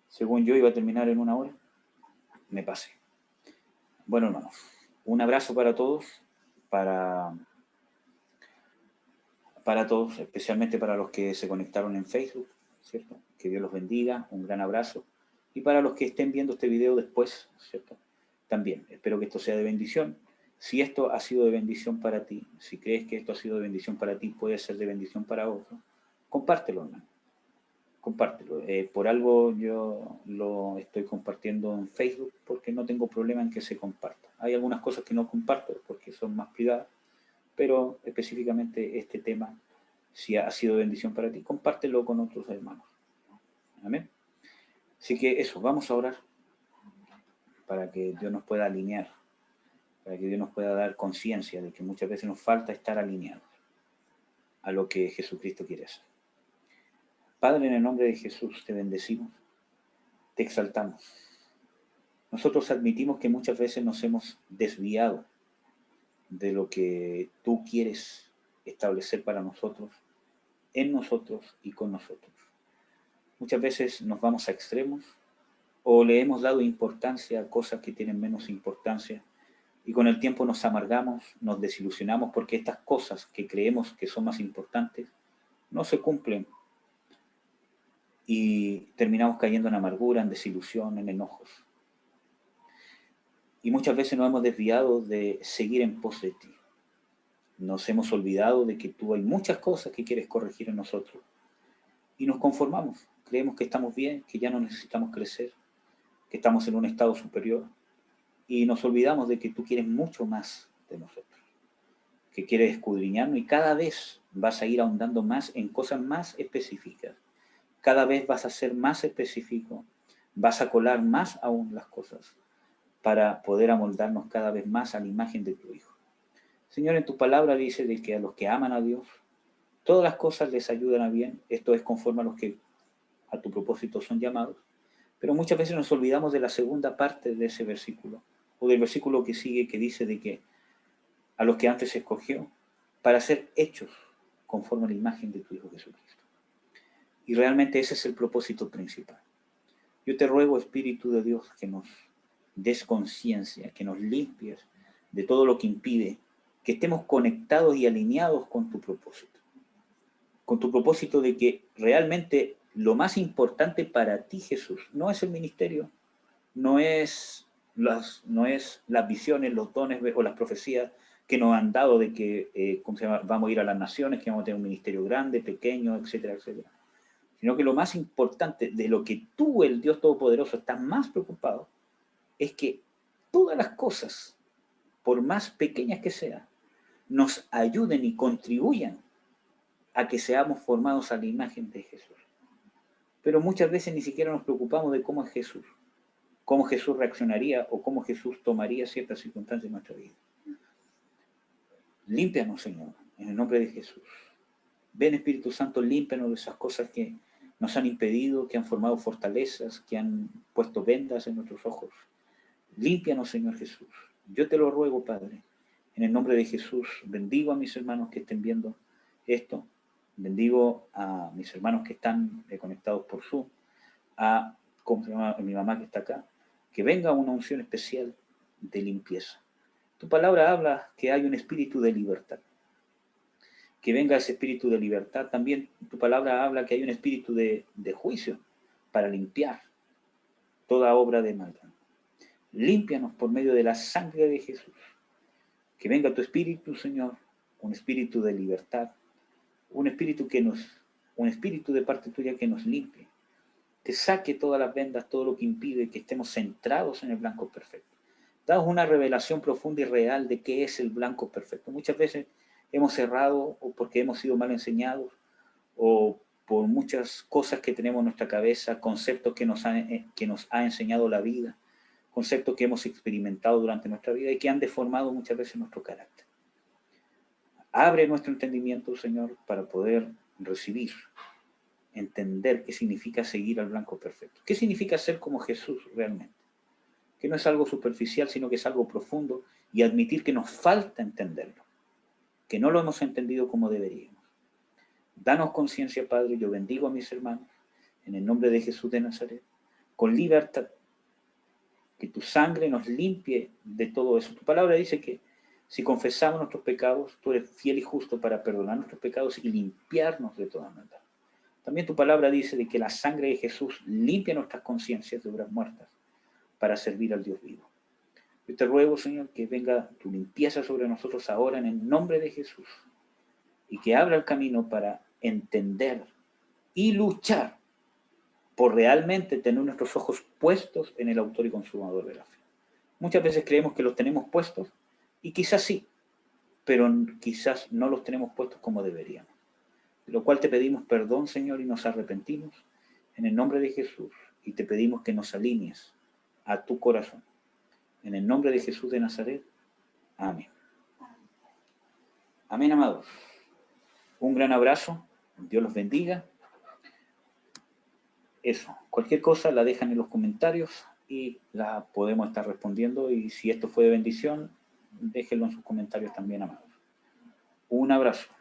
Según yo iba a terminar en 1 hora, me pasé. Bueno, hermanos, un abrazo para todos, especialmente para los que se conectaron en Facebook, ¿cierto? Que Dios los bendiga, un gran abrazo. Y para los que estén viendo este video después, ¿cierto? También, espero que esto sea de bendición. Si esto ha sido de bendición para ti, si crees que esto ha sido de bendición para ti, puede ser de bendición para otros, compártelo, hermano. Compártelo. Por algo yo lo estoy compartiendo en Facebook porque no tengo problema en que se comparta. Hay algunas cosas que no comparto porque son más privadas, pero específicamente este tema, si ha sido bendición para ti, compártelo con otros hermanos. Amén. Así que eso, vamos a orar para que Dios nos pueda alinear, para que Dios nos pueda dar conciencia de que muchas veces nos falta estar alineados a lo que Jesucristo quiere hacer. Padre, en el nombre de Jesús te bendecimos, te exaltamos. Nosotros admitimos que muchas veces nos hemos desviado de lo que tú quieres establecer para nosotros, en nosotros y con nosotros. Muchas veces nos vamos a extremos o le hemos dado importancia a cosas que tienen menos importancia y con el tiempo nos amargamos, nos desilusionamos porque estas cosas que creemos que son más importantes no se cumplen y terminamos cayendo en amargura, en desilusión, en enojos. Y muchas veces nos hemos desviado de seguir en pos de ti. Nos hemos olvidado de que tú hay muchas cosas que quieres corregir en nosotros. Y nos conformamos. Creemos que estamos bien, que ya no necesitamos crecer, que estamos en un estado superior. Y nos olvidamos de que tú quieres mucho más de nosotros. Que quieres escudriñarnos y cada vez vas a ir ahondando más en cosas más específicas. Cada vez vas a ser más específico. Vas a colar más aún las cosas para poder amoldarnos cada vez más a la imagen de tu Hijo. Señor, en tu palabra dice de que a los que aman a Dios, todas las cosas les ayudan a bien. Esto es conforme a los que a tu propósito son llamados. Pero muchas veces nos olvidamos de la segunda parte de ese versículo, o del versículo que sigue, que dice de que a los que antes se escogió, para ser hechos conforme a la imagen de tu Hijo Jesucristo. Y realmente ese es el propósito principal. Yo te ruego, Espíritu de Dios, que nos des conciencia, que nos limpies de todo lo que impide que estemos conectados y alineados con tu propósito. Con tu propósito de que realmente lo más importante para ti, Jesús, no es el ministerio, no es las visiones, los dones o las profecías que nos han dado de que ¿cómo se llama? Vamos a ir a las naciones, que vamos a tener un ministerio grande, pequeño, etcétera, etcétera. Sino que lo más importante, de lo que tú, el Dios Todopoderoso, estás más preocupado, es que todas las cosas, por más pequeñas que sean, nos ayuden y contribuyan a que seamos formados a la imagen de Jesús. Pero muchas veces ni siquiera nos preocupamos de cómo es Jesús, cómo Jesús reaccionaría o cómo Jesús tomaría ciertas circunstancias en nuestra vida. Límpianos, Señor, en el nombre de Jesús. Ven, Espíritu Santo, límpianos de esas cosas que nos han impedido, que han formado fortalezas, que han puesto vendas en nuestros ojos. Límpianos, Señor Jesús. Yo te lo ruego, Padre. En el nombre de Jesús, bendigo a mis hermanos que estén viendo esto. Bendigo a mis hermanos que están conectados por Zoom. A mi mamá que está acá. Que venga una unción especial de limpieza. Tu palabra habla que hay un espíritu de libertad. Que venga ese espíritu de libertad. También tu palabra habla que hay un espíritu de juicio para limpiar toda obra de maldad. Límpianos por medio de la sangre de Jesús. Que venga tu espíritu, Señor, un espíritu de libertad, un espíritu de parte tuya que nos limpie, que saque todas las vendas, todo lo que impide que estemos centrados en el blanco perfecto. Danos una revelación profunda y real de qué es el blanco perfecto. Muchas veces hemos errado o porque hemos sido mal enseñados o por muchas cosas que tenemos en nuestra cabeza, conceptos que nos ha enseñado la vida, conceptos que hemos experimentado durante nuestra vida y que han deformado muchas veces nuestro carácter. Abre nuestro entendimiento, Señor, para poder recibir, entender qué significa seguir al blanco perfecto. ¿Qué significa ser como Jesús realmente? Que no es algo superficial, sino que es algo profundo, y admitir que nos falta entenderlo, que no lo hemos entendido como deberíamos. Danos conciencia, Padre, yo bendigo a mis hermanos, en el nombre de Jesús de Nazaret, con libertad, que tu sangre nos limpie de todo eso. Tu palabra dice que si confesamos nuestros pecados, tú eres fiel y justo para perdonar nuestros pecados y limpiarnos de toda maldad. También tu palabra dice de que la sangre de Jesús limpia nuestras conciencias de obras muertas para servir al Dios vivo. Yo te ruego, Señor, que venga tu limpieza sobre nosotros ahora en el nombre de Jesús y que abra el camino para entender y luchar por realmente tener nuestros ojos puestos en el autor y consumador de la fe. Muchas veces creemos que los tenemos puestos y quizás sí, pero quizás no los tenemos puestos como deberíamos. De lo cual te pedimos perdón, Señor, y nos arrepentimos en el nombre de Jesús y te pedimos que nos alinees a tu corazón. En el nombre de Jesús de Nazaret. Amén. Amén, amados. Un gran abrazo. Dios los bendiga. Eso. Cualquier cosa la dejan en los comentarios y la podemos estar respondiendo. Y si esto fue de bendición, déjenlo en sus comentarios también, amados. Un abrazo.